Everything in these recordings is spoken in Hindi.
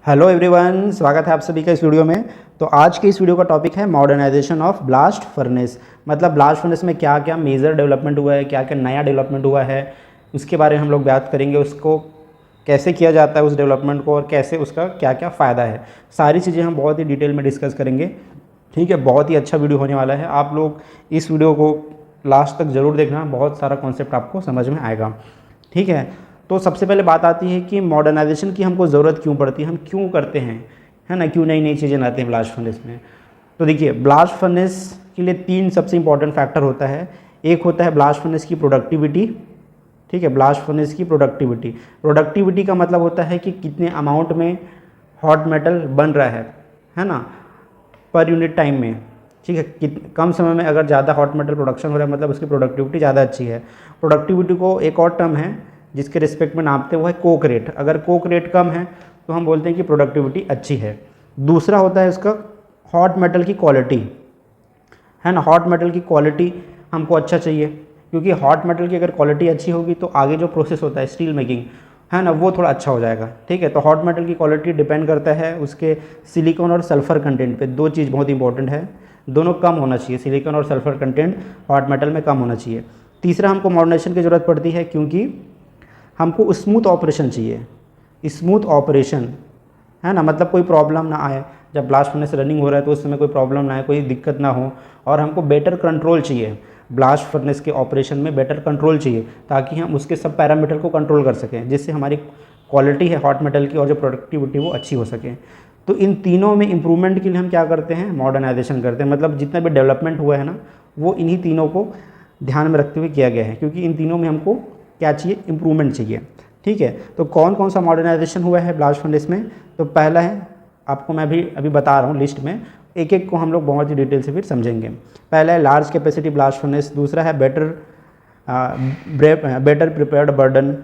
हेलो एवरीवन, स्वागत है आप सभी का इस वीडियो में। तो आज के इस वीडियो का टॉपिक है मॉडर्नाइजेशन ऑफ ब्लास्ट फर्नेस। मतलब ब्लास्ट फर्नेस में क्या क्या मेजर डेवलपमेंट हुआ है, क्या क्या नया डेवलपमेंट हुआ है, उसके बारे में हम लोग बात करेंगे। उसको कैसे किया जाता है उस डेवलपमेंट को, और कैसे उसका क्या क्या फ़ायदा है, सारी चीज़ें हम बहुत ही डिटेल में डिस्कस करेंगे। ठीक है, बहुत ही अच्छा वीडियो होने वाला है। आप लोग इस वीडियो को लास्ट तक ज़रूर देखना, बहुत सारा कॉन्सेप्ट आपको समझ में आएगा। ठीक है, तो सबसे पहले बात आती है कि मॉडर्नाइजेशन की हमको ज़रूरत क्यों पड़ती है, हम क्यों करते हैं, है ना, क्यों नई नई चीज़ें लाते हैं ब्लास्ट फर्नेस में। तो देखिए, ब्लास्ट फर्नेस के लिए तीन सबसे इंपॉर्टेंट फैक्टर होता है। एक होता है ब्लास्ट फर्नेस की प्रोडक्टिविटी। ठीक है, ब्लास्ट फर्नेस की प्रोडक्टिविटी का मतलब होता है कि कितने अमाउंट में हॉट मेटल बन रहा है ना, पर यूनिट टाइम में। ठीक है, कम समय में अगर ज़्यादा हॉट मेटल प्रोडक्शन हो रहा है, मतलब उसकी प्रोडक्टिविटी ज़्यादा अच्छी है। प्रोडक्टिविटी को एक और टर्म है जिसके रिस्पेक्ट में नापते हैं, वो है कोक रेट। अगर कोक रेट कम है तो हम बोलते हैं कि प्रोडक्टिविटी अच्छी है। दूसरा होता है इसका हॉट मेटल की क्वालिटी, है ना। हॉट मेटल की क्वालिटी हमको अच्छा चाहिए, क्योंकि हॉट मेटल की अगर क्वालिटी अच्छी होगी तो आगे जो प्रोसेस होता है स्टील मेकिंग, है ना, वो थोड़ा अच्छा हो जाएगा। ठीक है, तो हॉट मेटल की क्वालिटी डिपेंड करता है उसके सिलिकॉन और सल्फर कंटेंट पे। दो चीज़ बहुत इंपॉर्टेंट है, दोनों कम होना चाहिए, सिलिकॉन और सल्फर कंटेंट हॉट मेटल में कम होना चाहिए। तीसरा, हमको मॉडर्नाइजेशन की ज़रूरत पड़ती है क्योंकि हमको स्मूथ ऑपरेशन चाहिए। स्मूथ ऑपरेशन, है ना, मतलब कोई प्रॉब्लम ना आए जब ब्लास्ट फर्नेस रनिंग हो रहा है, तो उस समय कोई प्रॉब्लम ना आए, कोई दिक्कत ना हो। और हमको बेटर कंट्रोल चाहिए, ब्लास्ट फर्नेस के ऑपरेशन में बेटर कंट्रोल चाहिए, ताकि हम उसके सब पैरामीटर को कंट्रोल कर सकें, जिससे हमारी क्वालिटी है हॉट मेटल की और जो प्रोडक्टिविटी वो अच्छी हो सके। तो इन तीनों में इम्प्रूवमेंट के लिए हम क्या करते हैं, मॉडर्नाइजेशन करते हैं। मतलब जितना भी डेवलपमेंट हुआ है ना, वो इन्हीं तीनों को ध्यान में रखते हुए किया गया है, क्योंकि इन तीनों में हमको क्या चाहिए, इम्प्रूवमेंट चाहिए। ठीक है, तो कौन कौन सा मॉडर्नाइजेशन हुआ है ब्लास्ट फर्नेस में। तो पहला है, आपको मैं भी अभी बता रहा हूँ लिस्ट में, एक एक को हम लोग बहुत ही डिटेल से फिर समझेंगे। पहला है लार्ज कैपेसिटी ब्लास्ट फर्नेस। दूसरा है better prepared burden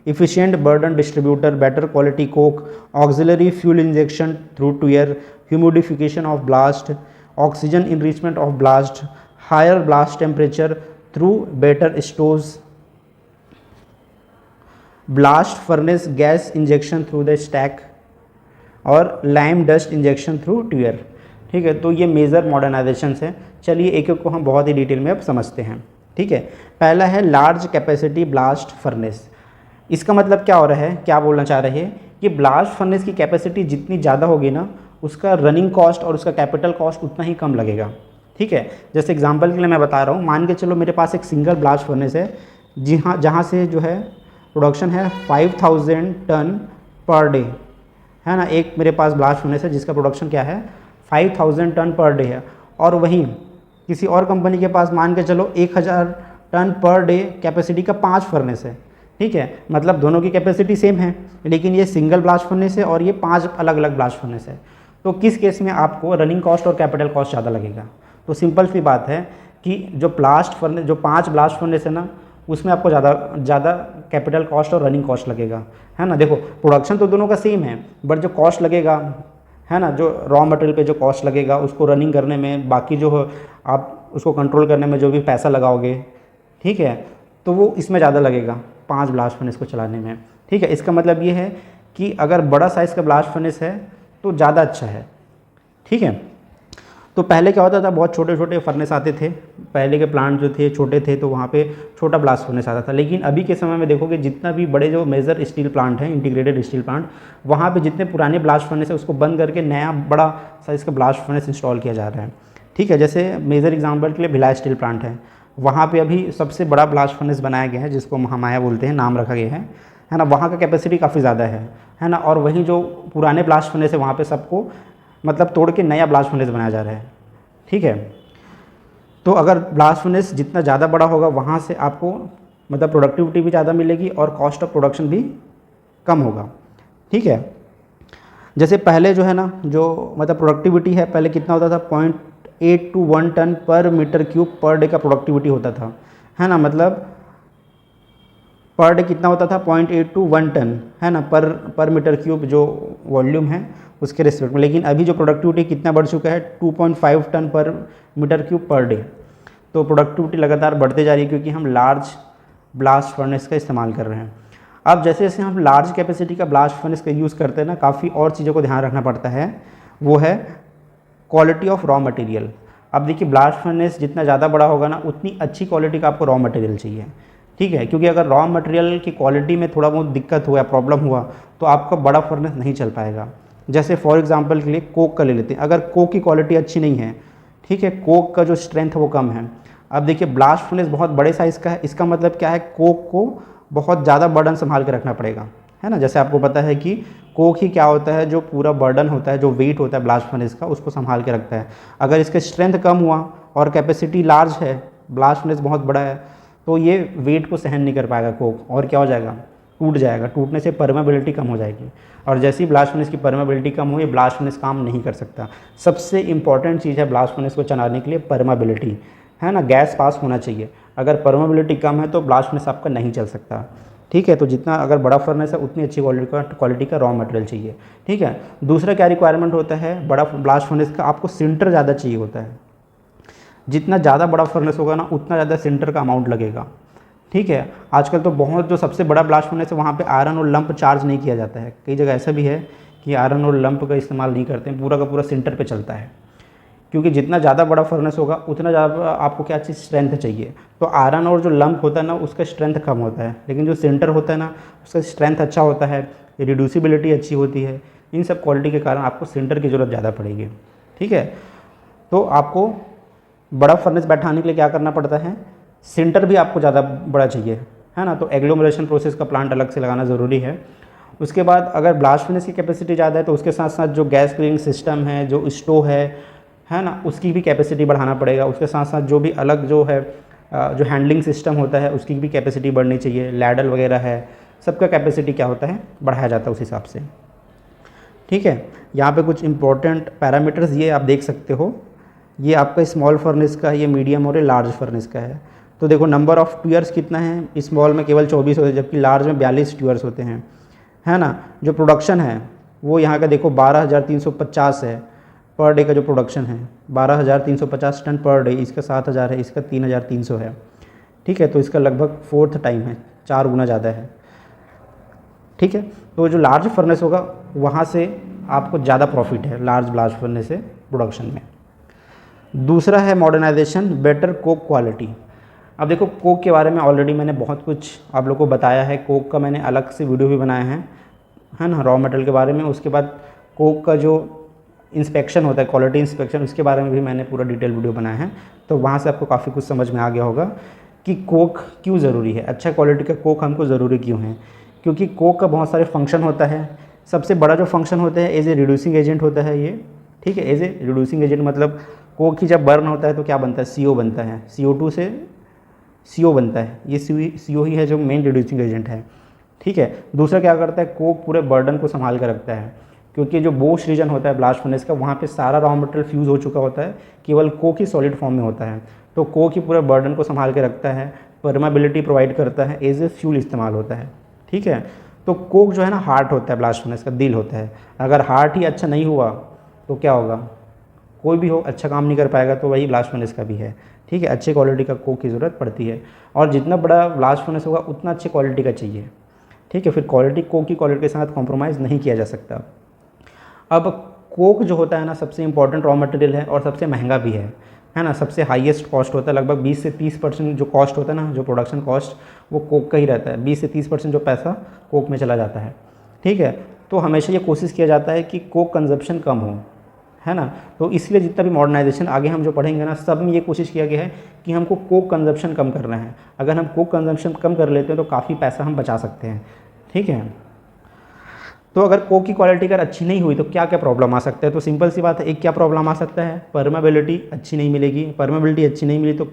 efficient burden distributor, better quality coke, auxiliary fuel injection through tuyere, humidification of blast, oxygen enrichment of blast, higher blast temperature through better stoves, blast furnace gas injection through the stack, और lime dust injection through tuyere. ठीक है, तो ये मेजर मॉडर्नाइजेशंस हैं। चलिए एक एक को हम बहुत ही डिटेल में अब समझते हैं। ठीक है, पहला है लार्ज कैपेसिटी ब्लास्ट फर्नेस। इसका मतलब क्या हो रहा है, क्या बोलना चाह रहे हैं कि ब्लास्ट फर्नेस की कैपेसिटी जितनी ज़्यादा होगी ना, उसका रनिंग कॉस्ट और उसका कैपिटल कॉस्ट उतना ही कम लगेगा। ठीक है, जैसे एग्जांपल के लिए मैं बता रहा हूँ, मान के चलो मेरे पास एक सिंगल ब्लास्ट फर्नेस है, जी हाँ, जहाँ से जो है प्रोडक्शन है 5000 टन पर डे, है ना। एक मेरे पास ब्लास्ट फर्नेस है जिसका प्रोडक्शन क्या है, 5000 टन पर डे है। और वहीं किसी और कंपनी के पास मान के चलो 1000 टन पर डे कैपेसिटी का 5 फर्नेस है। ठीक है, मतलब दोनों की कैपेसिटी सेम है, लेकिन ये सिंगल ब्लास्ट फर्नेस है और ये 5 अलग अलग ब्लास्ट फर्नेस है। तो किस केस में आपको रनिंग कॉस्ट और कैपिटल कॉस्ट ज़्यादा लगेगा। तो सिंपल सी बात है कि जो 5 ब्लास्ट फर्नेस है ना, उसमें आपको ज़्यादा कैपिटल कॉस्ट और रनिंग कॉस्ट लगेगा, है ना। देखो, प्रोडक्शन तो दोनों का सेम है, बट जो कॉस्ट लगेगा, है ना, जो रॉ मटेरियल पे जो कॉस्ट लगेगा, उसको रनिंग करने में, बाकी जो आप उसको कंट्रोल करने में जो भी पैसा लगाओगे, ठीक है, तो वो इसमें ज़्यादा लगेगा 5 ब्लास्ट फर्नेस को चलाने में। ठीक है, इसका मतलब ये है कि अगर बड़ा साइज़ का ब्लास्ट फर्नेस है तो ज़्यादा अच्छा है। ठीक है, तो पहले क्या होता था, बहुत छोटे छोटे फर्नेस आते थे, पहले के प्लांट जो थे छोटे थे, तो वहाँ पे छोटा ब्लास्ट फर्नेस आता था। लेकिन अभी के समय में देखोगे, जितना भी बड़े जो मेजर स्टील प्लांट हैं, इंटीग्रेटेड स्टील प्लांट, वहाँ पे जितने पुराने ब्लास्ट फर्नेस है उसको बंद करके नया बड़ा साइज़ का ब्लास्ट फर्नेस इंस्टॉल किया जा रहा है। ठीक है, जैसे मेजर एग्जाम्पल के लिए भिलाई स्टील प्लांट है, वहाँ पर अभी सबसे बड़ा ब्लास्ट फर्नेस बनाया गया है, जिसको महामाया बोलते हैं, नाम रखा गया है ना। वहाँ का कैपेसिटी काफ़ी ज़्यादा है ना। और वहीं जो पुराने ब्लास्ट फर्नेस है, वहाँ पर सबको मतलब तोड़ के नया ब्लास्ट फर्नेस बनाया जा रहा है। ठीक है, तो अगर ब्लास्ट फर्नेस जितना ज़्यादा बड़ा होगा, वहाँ से आपको मतलब प्रोडक्टिविटी भी ज़्यादा मिलेगी और कॉस्ट ऑफ प्रोडक्शन भी कम होगा। ठीक है, जैसे पहले जो है ना, जो मतलब प्रोडक्टिविटी है, पहले कितना होता था, 0.8 to 1 टन पर मीटर क्यूब पर डे का प्रोडक्टिविटी होता था, है ना। मतलब पर डे कितना होता था, 0.8 to 1 टन, है ना, पर मीटर क्यूब जो वॉल्यूम है उसके रिस्पेक्ट में। लेकिन अभी जो प्रोडक्टिविटी कितना बढ़ चुका है, 2.5 टन पर मीटर क्यूब पर डे। तो प्रोडक्टिविटी लगातार बढ़ते जा रही है, क्योंकि हम लार्ज ब्लास्ट फर्नेस का इस्तेमाल कर रहे हैं। अब जैसे जैसे हम लार्ज कैपेसिटी का ब्लास्ट फर्नेस का यूज़ करते हैं ना, काफ़ी और चीज़ों को ध्यान रखना पड़ता है, वो है क्वालिटी ऑफ रॉ मटेरियल। अब देखिए ब्लास्ट फर्नेस जितना ज़्यादा बड़ा होगा ना, उतनी अच्छी क्वालिटी का आपको रॉ मटेरियल चाहिए, ठीक है, क्योंकि अगर रॉ मटेरियल की क्वालिटी में थोड़ा बहुत दिक्कत हुआ, प्रॉब्लम हुआ, तो आपका बड़ा फर्नेस नहीं चल पाएगा। जैसे फॉर एग्जांपल के लिए कोक का ले लेते हैं, अगर कोक की क्वालिटी अच्छी नहीं है, ठीक है, कोक का जो स्ट्रेंथ है वो कम है। अब देखिए ब्लास्ट फर्नेस बहुत बड़े साइज़ का है, इसका मतलब क्या है, कोक को बहुत ज़्यादा बर्डन संभाल के रखना पड़ेगा, है ना। जैसे आपको पता है कि कोक ही क्या होता है, जो पूरा बर्डन होता है, जो वेट होता है ब्लास्ट फर्नेस का, उसको संभाल के रखता है। अगर इसका स्ट्रेंथ कम हुआ और कैपेसिटी लार्ज है, ब्लास्ट फर्नेस बहुत बड़ा है, तो ये वेट को सहन नहीं कर पाएगा कोक, और क्या हो जाएगा, टूट जाएगा। टूटने से परमेबिलिटी कम हो जाएगी, और जैसे ही ब्लास्ट फर्नेस की परमेबिलिटी कम हुई, ब्लास्ट फर्नेस काम नहीं कर सकता। सबसे इंपॉर्टेंट चीज़ है ब्लास्ट फर्नेस को चलाने के लिए परमेबिलिटी, है ना, गैस पास होना चाहिए। अगर परमेबिलिटी कम है तो ब्लास्ट फर्नेस आपका नहीं चल सकता, ठीक है। तो जितना अगर बड़ा फर्नेस है उतनी अच्छी क्वालिटी का रॉ मटेरियल चाहिए, ठीक है। दूसरा क्या रिक्वायरमेंट होता है बड़ा ब्लास्ट फर्नेस का, आपको सिंटर ज़्यादा चाहिए होता है। जितना ज़्यादा बड़ा फर्नेस होगा ना, उतना ज़्यादा सिंटर का अमाउंट लगेगा, ठीक है। आजकल तो बहुत जो सबसे बड़ा ब्लास्ट फर्नेस है वहाँ पे आयरन और लंप चार्ज नहीं किया जाता है। कई जगह ऐसा भी है कि आयरन और लंप का इस्तेमाल नहीं करते हैं, पूरा का पूरा सिंटर पे चलता है, क्योंकि जितना ज़्यादा बड़ा फर्नेस होगा उतना ज़्यादा आपको क्या चीज़ स्ट्रेंथ चाहिए। तो आयरन और जो लंप होता है ना, उसका स्ट्रेंथ कम होता है, लेकिन जो सिंटर होता है ना, उसका स्ट्रेंथ अच्छा होता है, रिड्यूसिबिलिटी अच्छी होती है। इन सब क्वालिटी के कारण आपको सिंटर की ज़रूरत ज़्यादा पड़ेगी, ठीक है। तो आपको बड़ा फर्नेस बैठाने के लिए क्या करना पड़ता है, सिंटर भी आपको ज़्यादा बड़ा चाहिए, है ना। तो एग्लोमरेशन प्रोसेस का प्लांट अलग से लगाना ज़रूरी है। उसके बाद अगर ब्लास्ट फर्नेस की कैपेसिटी ज़्यादा है तो उसके साथ साथ जो गैस क्लीनिंग सिस्टम है, जो स्टोव है ना, उसकी भी कैपेसिटी बढ़ाना पड़ेगा। उसके साथ साथ जो भी अलग जो है जो हैंडलिंग सिस्टम होता है, उसकी भी कैपेसिटी बढ़नी चाहिए। लैडल वगैरह है, सबका कैपेसिटी क्या होता है, बढ़ाया जाता है उस हिसाब से, ठीक है। यहाँ पे कुछ इंपॉर्टेंट पैरामीटर्स ये आप देख सकते हो। ये आपका स्मॉल फर्नेस का है, ये मीडियम और ये लार्ज फर्नेस का है। तो देखो नंबर ऑफ़ ट्यूअर्स कितना है, स्मॉल में केवल 24 होते हैं, जबकि लार्ज में 42 ट्यूअर्स होते हैं, है ना। जो प्रोडक्शन है वो यहाँ का देखो 12,350 है पर डे का, जो प्रोडक्शन है 12,350 टन पर डे। इसका 7,000 है, इसका 3,300 है, ठीक है। तो इसका लगभग 4th टाइम है, 4 गुना ज़्यादा है, ठीक है। तो जो लार्ज फर्नेस होगा वहाँ से आपको ज़्यादा प्रॉफिट है, लार्ज ब्लास्ट फर्नेस से प्रोडक्शन में। दूसरा है मॉडर्नाइजेशन, बेटर कोक क्वालिटी। अब देखो कोक के बारे में ऑलरेडी मैंने बहुत कुछ आप लोगों को बताया है, कोक का मैंने अलग से वीडियो भी बनाया है ना, रॉ मटेरियल के बारे में। उसके बाद कोक का जो इंस्पेक्शन होता है, क्वालिटी इंस्पेक्शन, उसके बारे में भी मैंने पूरा डिटेल वीडियो बनाया है। तो वहाँ से आपको काफ़ी कुछ समझ में आ गया होगा कि कोक क्यों ज़रूरी है, अच्छा क्वालिटी का कोक हमको ज़रूरी क्यों है। क्योंकि कोक का बहुत सारे फंक्शन होता है। सबसे बड़ा जो फंक्शन होता है एज ए रिड्यूसिंग एजेंट होता है ये, ठीक है। एज ए रिड्यूसिंग एजेंट मतलब कोक ही जब बर्न होता है तो क्या बनता है, CO बनता है, CO2 से CO बनता है। ये CO ही है जो मेन रिड्यूसिंग एजेंट है, ठीक है। दूसरा क्या करता है, कोक पूरे बर्डन को संभाल कर रखता है, क्योंकि जो बोश रीजन होता है ब्लास्ट फर्नेस का, वहाँ पे सारा रॉ मटेरियल फ्यूज़ हो चुका होता है, केवल कोक ही सॉलिड फॉर्म में होता है। तो कोक ही पूरे बर्डन को संभाल के रखता है, परमेबिलिटी प्रोवाइड करता है, एज ए फ्यूल इस्तेमाल होता है, ठीक है। तो कोक जो है ना हार्ट होता है, ब्लास्ट फर्नेस का दिल होता है। अगर हार्ट ही अच्छा नहीं हुआ तो क्या होगा, कोई भी हो अच्छा काम नहीं कर पाएगा। तो वही ब्लास्ट फर्नेस का भी है, ठीक है। अच्छी क्वालिटी का कोक की ज़रूरत पड़ती है, और जितना बड़ा ब्लास्ट फर्नेस होगा उतना अच्छी क्वालिटी का चाहिए, ठीक है। फिर क्वालिटी कोक की क्वालिटी के साथ कॉम्प्रोमाइज़ नहीं किया जा सकता। अब कोक जो होता है ना, सबसे इंपॉर्टेंट रॉ मटेरियल है और सबसे महंगा भी है ना। सबसे हाईएस्ट कॉस्ट होता है, लगभग 20 से 30% जो कॉस्ट होता है ना, जो प्रोडक्शन कॉस्ट, वो कोक का ही रहता है। 20 से 30% जो पैसा कोक में चला जाता है, ठीक है। तो हमेशा ये कोशिश किया जाता है कि कोक कंजप्शन कम हो, है ना। तो इसलिए जितना भी मॉडर्नाइजेशन आगे हम जो पढ़ेंगे ना, सब में ये कोशिश किया गया है कि हमको कोक कंजप्शन कम करना है। अगर हम कोक कंजप्शन कम कर लेते हैं तो काफ़ी पैसा हम बचा सकते हैं, ठीक है। तो अगर कोक की क्वालिटी अगर अच्छी नहीं हुई तो क्या क्या प्रॉब्लम आ सकता है, तो सिंपल सी बात है, एक क्या प्रॉब्लम आ सकता है, परमेबिलिटी अच्छी नहीं मिलेगी। परमेबिलिटी अच्छी नहीं मिली तो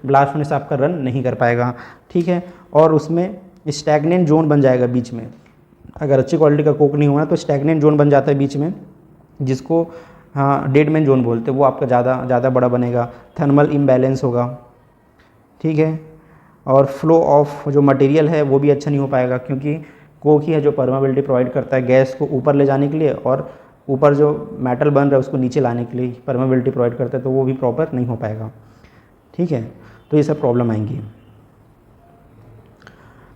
ब्लास्ट फर्नेस आपका रन नहीं कर पाएगा, ठीक है। और उसमें स्टैग्नेंट जोन बन जाएगा बीच में। अगर अच्छी क्वालिटी का कोक नहीं हुआ तो स्टैग्नेंट जोन बन जाता है बीच में, जिसको डेड मैन जोन बोलते हैं। वो आपका ज़्यादा बड़ा बनेगा, थर्मल इम्बैलेंस होगा, ठीक है। और फ्लो ऑफ जो मटेरियल है वो भी अच्छा नहीं हो पाएगा, क्योंकि कोक ही है जो परमेबिलिटी प्रोवाइड करता है गैस को ऊपर ले जाने के लिए, और ऊपर जो मेटल बन रहा है उसको नीचे लाने के लिए परमेबिलिटी प्रोवाइड करता है। तो वो भी प्रॉपर नहीं हो पाएगा, ठीक है। तो ये सब प्रॉब्लम आएंगी।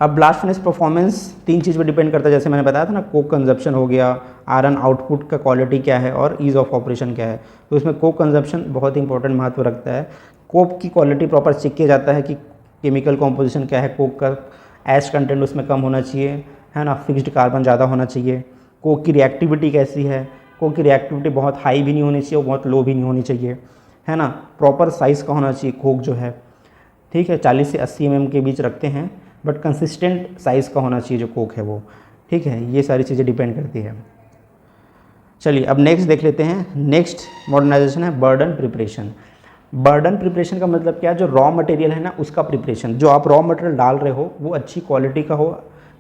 अब ब्लास्ट फर्नेस परफॉर्मेंस 3 चीज़ पर डिपेंड करता है, जैसे मैंने बताया था ना, कोक कंजप्शन हो गया, आयरन आउटपुट का क्वालिटी क्या है और ईज़ ऑफ ऑपरेशन क्या है। तो इसमें कोक कंजप्शन बहुत इंपॉर्टेंट महत्व रखता है। कोक की क्वालिटी प्रॉपर चेक किया जाता है कि केमिकल कॉम्पोजिशन क्या है, कोक का ऐश कंटेंट उसमें कम होना चाहिए, है ना, फिक्स्ड कार्बन ज़्यादा होना चाहिए, कोक की रिएक्टिविटी कैसी है, कोक की रिएक्टिविटी बहुत हाई भी नहीं होनी चाहिए और बहुत लो भी नहीं होनी चाहिए, है ना, प्रॉपर साइज़ का होना चाहिए कोक जो है, ठीक है, 40 से 80 mm के बीच रखते हैं, बट कंसिस्टेंट साइज़ का होना चाहिए जो कोक है वो, ठीक है, ये सारी चीज़ें डिपेंड करती है। चलिए अब नेक्स्ट देख लेते हैं। नेक्स्ट मॉडर्नाइजेशन है बर्डन प्रिपरेशन। बर्डन प्रिपरेशन का मतलब क्या है, जो रॉ मटेरियल है ना उसका प्रिपरेशन, जो आप रॉ मटेरियल डाल रहे हो वो अच्छी क्वालिटी का हो,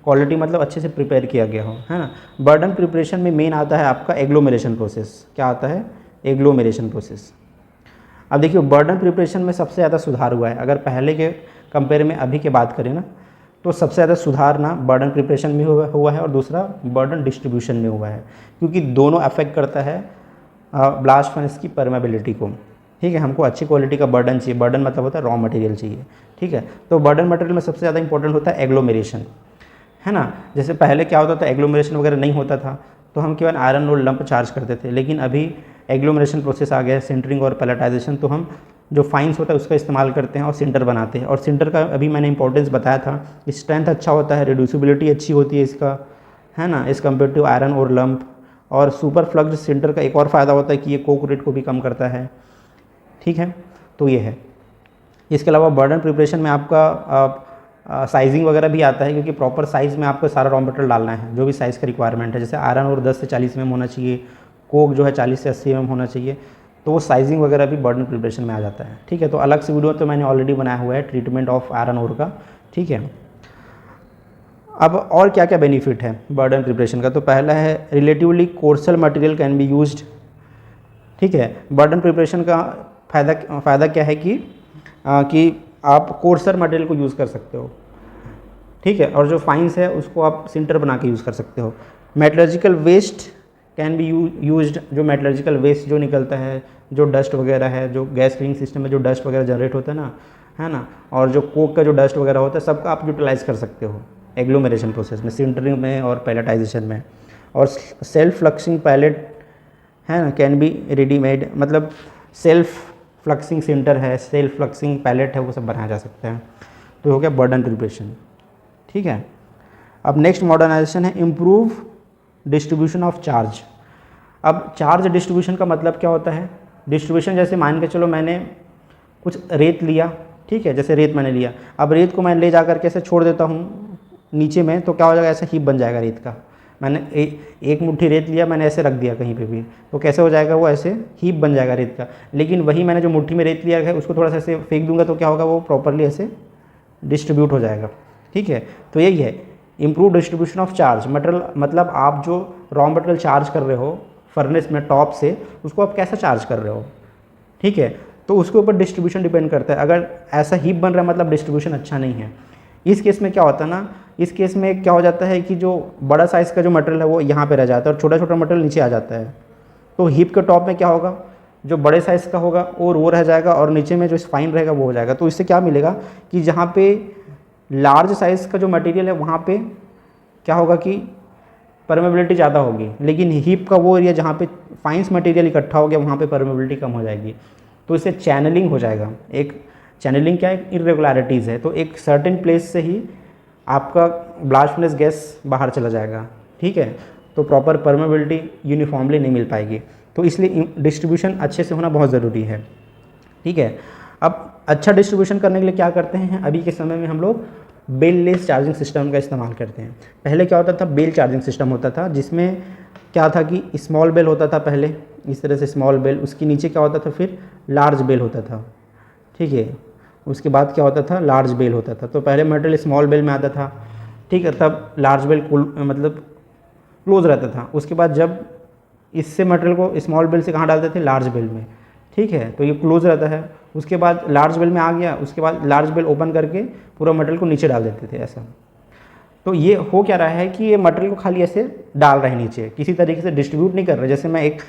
क्वालिटी मतलब अच्छे से प्रिपेयर किया गया हो, है ना। बर्डन प्रिपरेशन में मेन आता है आपका एग्लोमेरेशन प्रोसेस। क्या आता है? Agglomeration process. अब देखिए बर्डन प्रिपरेशन में सबसे ज़्यादा सुधार हुआ है, अगर पहले के कंपेयर में अभी के बात करें ना, तो सबसे ज़्यादा सुधार ना बर्डन प्रिपरेशन में हुआ है और दूसरा बर्डन डिस्ट्रीब्यूशन में हुआ है, क्योंकि दोनों अफेक्ट करता है ब्लास्ट फर्नेस की परमेबिलिटी को, ठीक है। हमको अच्छी क्वालिटी का बर्डन चाहिए, बर्डन मतलब होता है रॉ मटेरियल चाहिए, ठीक है। तो बर्डन मटेरियल में सबसे ज़्यादा इंपॉर्टेंट होता है एग्लोमेरेशन, है ना। जैसे पहले क्या होता था, एग्लोमेरेशन वगैरह नहीं होता था तो हम केवल आयरन और लंप चार्ज करते थे, लेकिन अभी एग्लोमेरेशन प्रोसेस आ गया है, सिंटरिंग और पैलेटाइजेशन, तो हम जो फाइंस होता है उसका इस्तेमाल करते हैं और सिंटर बनाते हैं। और सिंटर का अभी मैंने इंपॉर्टेंस बताया था, स्ट्रेंथ अच्छा होता है, रिड्यूसिबिलिटी अच्छी होती है इसका, है ना, इस कम्पेयर टू आयरन और लंप। और सुपर फ्लक्स्ड सिंटर का एक और फ़ायदा होता है कि ये कोक रेट को भी कम करता है, ठीक है। तो ये है। इसके अलावा बर्डन प्रिपरेशन में आपका साइजिंग वगैरह भी आता है, क्योंकि प्रॉपर साइज़ में आपको सारा रॉ मटेरियल डालना है जो भी साइज़ का रिक्वायरमेंट है। जैसे आयरन और 10 से 40 mm होना चाहिए, कोक जो है 40 से 80 mm होना चाहिए, तो वो साइजिंग वगैरह भी बर्डन प्रिपरेशन में आ जाता है, ठीक है। तो अलग से वीडियो तो मैंने ऑलरेडी बनाया हुआ है ट्रीटमेंट ऑफ आयरन ओर का, ठीक है। अब और क्या क्या बेनिफिट है बर्डन प्रिपरेशन का, तो पहला है relatively coarser material can be used, ठीक है। बर्डन प्रिपरेशन का फ़ायदा क्या है कि आप कोर्सर मटेरियल को यूज़ कर सकते हो, ठीक है, और जो फाइंस है उसको आप सिंटर बना के यूज़ कर सकते हो। Metallurgical waste can be used, जो मेटलर्जिकल वेस्ट जो निकलता है, जो डस्ट वगैरह है, जो गैस क्लीनिंग सिस्टम में जो डस्ट वगैरह जनरेट होता है ना, है ना, और जो कोक का जो डस्ट वगैरह होता है, सबका आप यूटिलाइज़ कर सकते हो एग्लोमेरेशन प्रोसेस में, सिंटरिंग में और पैलेटाइजेशन में। और सेल्फ फ्लक्सिंग पैलेट है ना, कैन बी रेडीमेड, मतलब सेल्फ फ्लक्सिंग सिंटर है, सेल्फ फ्लक्सिंग पैलेट है, वो सब बनाया जा सकता है। तो हो गया बर्डन प्रिपरेशन, ठीक है। अब नेक्स्ट मॉडर्नाइजेशन है इम्प्रूव डिस्ट्रीब्यूशन ऑफ चार्ज। अब चार्ज डिस्ट्रीब्यूशन का मतलब क्या होता है, डिस्ट्रीब्यूशन जैसे मान के चलो मैंने कुछ रेत लिया, ठीक है, जैसे रेत मैंने लिया, अब रेत को मैं ले जा कर के ऐसे छोड़ देता हूँ नीचे में, तो क्या हो जाएगा, ऐसा हीप बन जाएगा रेत का। मैंने एक मुट्ठी रेत लिया, मैंने ऐसे रख दिया कहीं पे भी, तो कैसे हो जाएगा, वो ऐसे हीप बन जाएगा रेत का। लेकिन वही मैंने जो मुट्ठी में रेत लिया है उसको थोड़ा सा ऐसे फेंक दूंगा, तो क्या होगा, वो प्रॉपरली ऐसे डिस्ट्रीब्यूट हो जाएगा, ठीक है। तो यही है improve distribution of charge material, मतलब आप जो रॉ मटेरियल चार्ज कर रहे हो फर्नेस में टॉप से, उसको आप कैसा चार्ज कर रहे हो, ठीक है। तो उसके ऊपर डिस्ट्रीब्यूशन डिपेंड करता है। अगर ऐसा हीप बन रहा है मतलब डिस्ट्रीब्यूशन अच्छा नहीं है। इस केस में क्या होता है ना, इस केस में क्या हो जाता है कि जो बड़ा साइज़ का जो मटेरियल है वो यहाँ पे रह जाता है और छोटा छोटा मटेरियल नीचे आ जाता है। तो हीप के टॉप में क्या होगा, जो बड़े साइज़ का होगा और वो रह जाएगा, और नीचे में जो फाइन रहेगा वो हो जाएगा। तो इससे क्या मिलेगा कि जहाँ पे लार्ज साइज़ का जो मटेरियल है वहाँ पे क्या होगा कि परमेबिलिटी ज़्यादा होगी, लेकिन हीप का वो एरिया जहाँ पे फाइन्स मटेरियल इकट्ठा हो गया वहाँ पे परमेबिलिटी कम हो जाएगी। तो इससे चैनलिंग हो जाएगा। एक चैनलिंग क्या है, इरेगुलरिटीज़ है, तो एक सर्टेन प्लेस से ही आपका ब्लास्ट फर्नेस गैस बाहर चला जाएगा, ठीक है। तो प्रॉपर परमेबिलिटी यूनिफॉर्मली नहीं मिल पाएगी, तो इसलिए डिस्ट्रीब्यूशन अच्छे से होना बहुत ज़रूरी है, ठीक है। अब अच्छा डिस्ट्रीब्यूशन करने के लिए क्या करते हैं, अभी के समय में हम लोग बेल लेस चार्जिंग सिस्टम का इस्तेमाल करते हैं। पहले क्या होता था, बेल चार्जिंग सिस्टम होता था, जिसमें क्या था कि स्मॉल बेल होता था पहले, इस तरह से स्मॉल बेल, उसके नीचे क्या होता था, फिर लार्ज बेल होता था, ठीक है। उसके बाद क्या होता था, लार्ज बेल होता था। तो पहले मटेरियल स्मॉल बेल में आता था, ठीक है, तब लार्ज बेल मतलब क्लोज रहता था। उसके बाद जब इससे मटेरियल को स्मॉल बेल से कहाँ डालते थे, लार्ज बेल में, ठीक है, तो ये क्लोज रहता है। उसके बाद लार्ज बेल में आ गया, उसके बाद लार्ज बेल ओपन करके पूरा मटेरियल को नीचे डाल देते थे ऐसा। तो ये हो क्या रहा है कि ये मटेरियल को खाली ऐसे डाल रहे हैं नीचे, किसी तरीके से डिस्ट्रीब्यूट नहीं कर रहे। जैसे मैं एक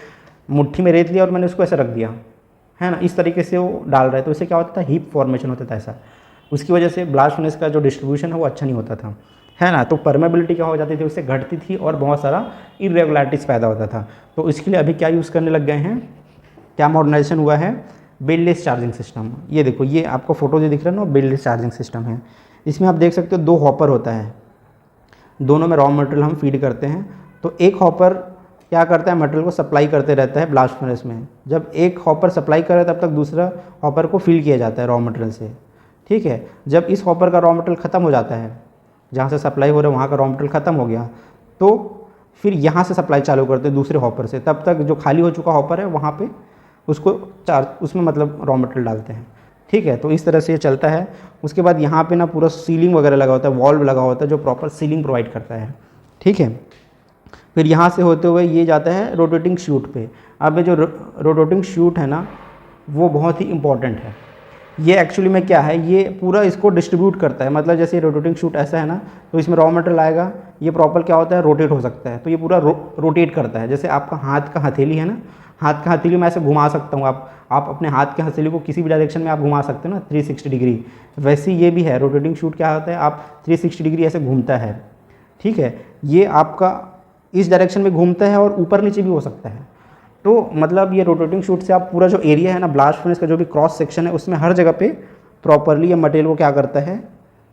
मुट्ठी में रेत लिया और मैंने उसको ऐसे रख दिया, है ना, इस तरीके से वो डाल रहा है, तो इससे क्या होता था, हीप फॉर्मेशन होता था ऐसा। उसकी वजह से ब्लास्ट फर्नेस का जो डिस्ट्रीब्यूशन है वो अच्छा नहीं होता था, है ना। तो परमेबिलिटी क्या हो जाती थी, उससे घटती थी और बहुत सारा इरेगुलरिटीज़ पैदा होता था। तो इसके लिए अभी क्या यूज़ करने लग गए हैं, क्या मॉडर्नाइजेशन हुआ है, बेललेस चार्जिंग सिस्टम। ये देखो, ये आपको फोटो जो दिख रहा है ना, बेललेस चार्जिंग सिस्टम है। इसमें आप देख सकते हो 2 हॉपर होता है, दोनों में रॉ मटेरियल हम फीड करते हैं। तो एक हॉपर क्या करता है, मटेरियल को सप्लाई करते रहता है ब्लास्ट फर्नेस में। जब एक हॉपर सप्लाई करे तब तक दूसरा हॉपर को फिल किया जाता है रॉ मटेरियल से, ठीक है। जब इस हॉपर का रॉ मटेरियल ख़त्म हो जाता है, जहाँ से सप्लाई हो रहा है वहाँ का रॉ मटेरियल ख़त्म हो गया, तो फिर यहाँ से सप्लाई चालू करते हैं दूसरे हॉपर से। तब तक जो खाली हो चुका हॉपर है वहाँ पे उसको उसमें मतलब रॉ मटेरियल डालते हैं, ठीक है। तो इस तरह से ये चलता है। उसके बाद यहाँ पे ना पूरा सीलिंग वगैरह लगा होता है, वॉल्व लगा होता है जो प्रॉपर सीलिंग प्रोवाइड करता है, ठीक है। फिर यहाँ से होते हुए ये जाता है रोटेटिंग शूट पे। अब ये जो रोटेटिंग शूट है ना, वो बहुत ही इंपॉर्टेंट है। ये एक्चुअली में क्या है, ये पूरा इसको डिस्ट्रीब्यूट करता है। मतलब जैसे रोटेटिंग शूट ऐसा है ना, तो इसमें रॉ मटेरियल आएगा, ये प्रॉपर क्या होता है, रोटेट हो सकता है। तो ये पूरा रोटेट करता है। जैसे आपका हाथ का हथेली है ना, हाथ का हथेली मैं ऐसे घुमा सकता हूँ, आप अपने हाथ के हथेली को किसी भी डायरेक्शन में आप घुमा सकते हो ना 360 डिग्री। वैसे ये भी है, रोटेटिंग शूट क्या होता है, आप 360 डिग्री ऐसे घूमता है, ठीक है। ये आपका इस डायरेक्शन में घूमता है और ऊपर नीचे भी हो सकता है। तो मतलब ये रोटेटिंग शूट से आप पूरा जो एरिया है ना ब्लास्ट फर्नेस का, जो भी क्रॉस सेक्शन है, उसमें हर जगह पे प्रॉपरली ये मटेरियल को क्या करता है,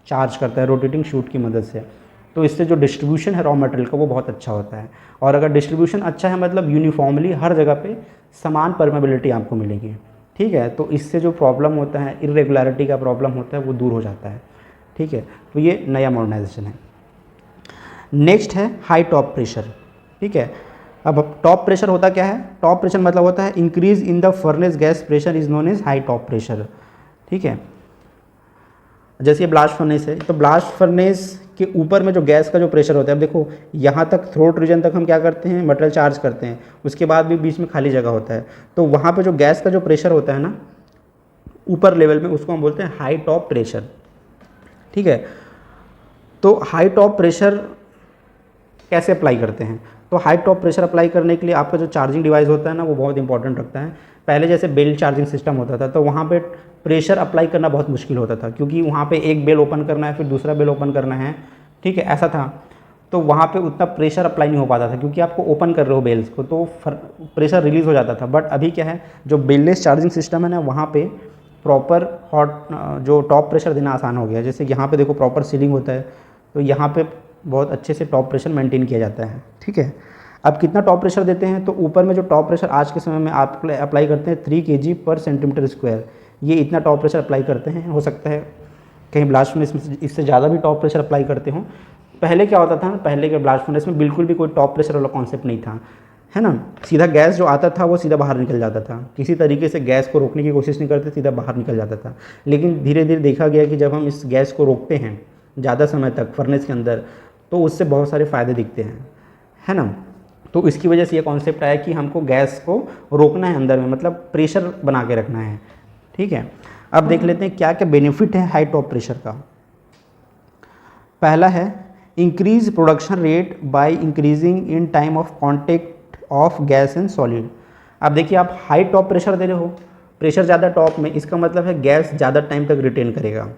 चार्ज करता है रोटेटिंग शूट की मदद से। तो इससे जो डिस्ट्रीब्यूशन है रॉ मटेरियल का वो बहुत अच्छा होता है। और अगर डिस्ट्रीब्यूशन अच्छा है मतलब यूनिफॉर्मली हर जगह पे समान परमेबिलिटी आपको मिलेगी, ठीक है। तो इससे जो प्रॉब्लम होता है, इरेगुलरिटी का प्रॉब्लम होता है, वो दूर हो जाता है, ठीक है। तो ये नया मॉडर्नाइजेशन है। नेक्स्ट है हाई टॉप प्रेशर, ठीक है। अब टॉप प्रेशर होता क्या है, टॉप प्रेशर मतलब होता है increase in the furnace gas pressure is known as high top pressure, ठीक है। जैसे ये ब्लास्ट फर्नेस है, तो ब्लास्ट फर्नेस के ऊपर में जो गैस का जो प्रेशर होता है, अब देखो यहाँ तक थ्रोट रीजन तक हम क्या करते हैं, मटेरियल चार्ज करते हैं, उसके बाद भी बीच में खाली जगह होता है। तो वहाँ पे जो गैस का जो प्रेशर होता है ना ऊपर लेवल में, उसको हम बोलते हैं हाई टॉप प्रेशर, ठीक है। तो हाई टॉप प्रेशर कैसे अप्लाई करते हैं, तो हाई टॉप प्रेशर अप्लाई करने के लिए आपका जो चार्जिंग डिवाइस होता है ना वो बहुत इंपॉर्टेंट रखता है। पहले जैसे बेल चार्जिंग सिस्टम होता था, तो वहाँ पे प्रेशर अप्लाई करना बहुत मुश्किल होता था, क्योंकि वहाँ पे एक बेल ओपन करना है, फिर दूसरा बेल ओपन करना है, ठीक है, ऐसा था। तो वहाँ पे उतना प्रेशर अप्लाई नहीं हो पाता था, क्योंकि आपको ओपन कर रहे हो बेल्स को, तो प्रेशर रिलीज़ हो जाता था। बट अभी क्या है, जो बेललेस चार्जिंग सिस्टम है ना, वहाँ पे प्रॉपर जो टॉप प्रेशर देना आसान हो गया है। जैसे यहाँ पे देखो प्रॉपर सीलिंग होता है, तो यहाँ पे बहुत अच्छे से टॉप प्रेशर मेंटेन किया जाता है, ठीक है। अब कितना टॉप प्रेशर देते हैं, तो ऊपर में जो टॉप प्रेशर आज के समय में आप अप्लाई करते हैं 3 kg पर सेंटीमीटर स्क्वायर, ये इतना टॉप प्रेशर अप्लाई करते हैं। हो सकता है कहीं ब्लास्ट फर्नेस में इससे ज़्यादा भी टॉप प्रेशर अप्लाई करते हों। पहले क्या होता था, पहले के ब्लास्ट फर्नेस में बिल्कुल भी कोई टॉप प्रेशर वाला कॉन्सेप्ट नहीं था, है ना। सीधा गैस जो आता था वो सीधा बाहर निकल जाता था, किसी तरीके से गैस को रोकने की कोशिश नहीं करते, सीधा बाहर निकल जाता था। लेकिन धीरे धीरे देखा गया कि जब हम इस गैस को रोकते हैं ज़्यादा समय तक फर्नेस के अंदर, तो उससे बहुत सारे फ़ायदे दिखते हैं, है ना। तो इसकी वजह से ये कॉन्सेप्ट आया कि हमको गैस को रोकना है अंदर में, मतलब प्रेशर बना के रखना है, ठीक है। अब देख लेते हैं क्या क्या बेनिफिट है हाई टॉप प्रेशर का। पहला है increase production rate by increasing in time of contact of gas and solid. अब देखिए, आप हाई टॉप प्रेशर दे रहे हो, प्रेशर ज़्यादा टॉप में, इसका मतलब है गैस ज़्यादा टाइम तक रिटेन करेगा,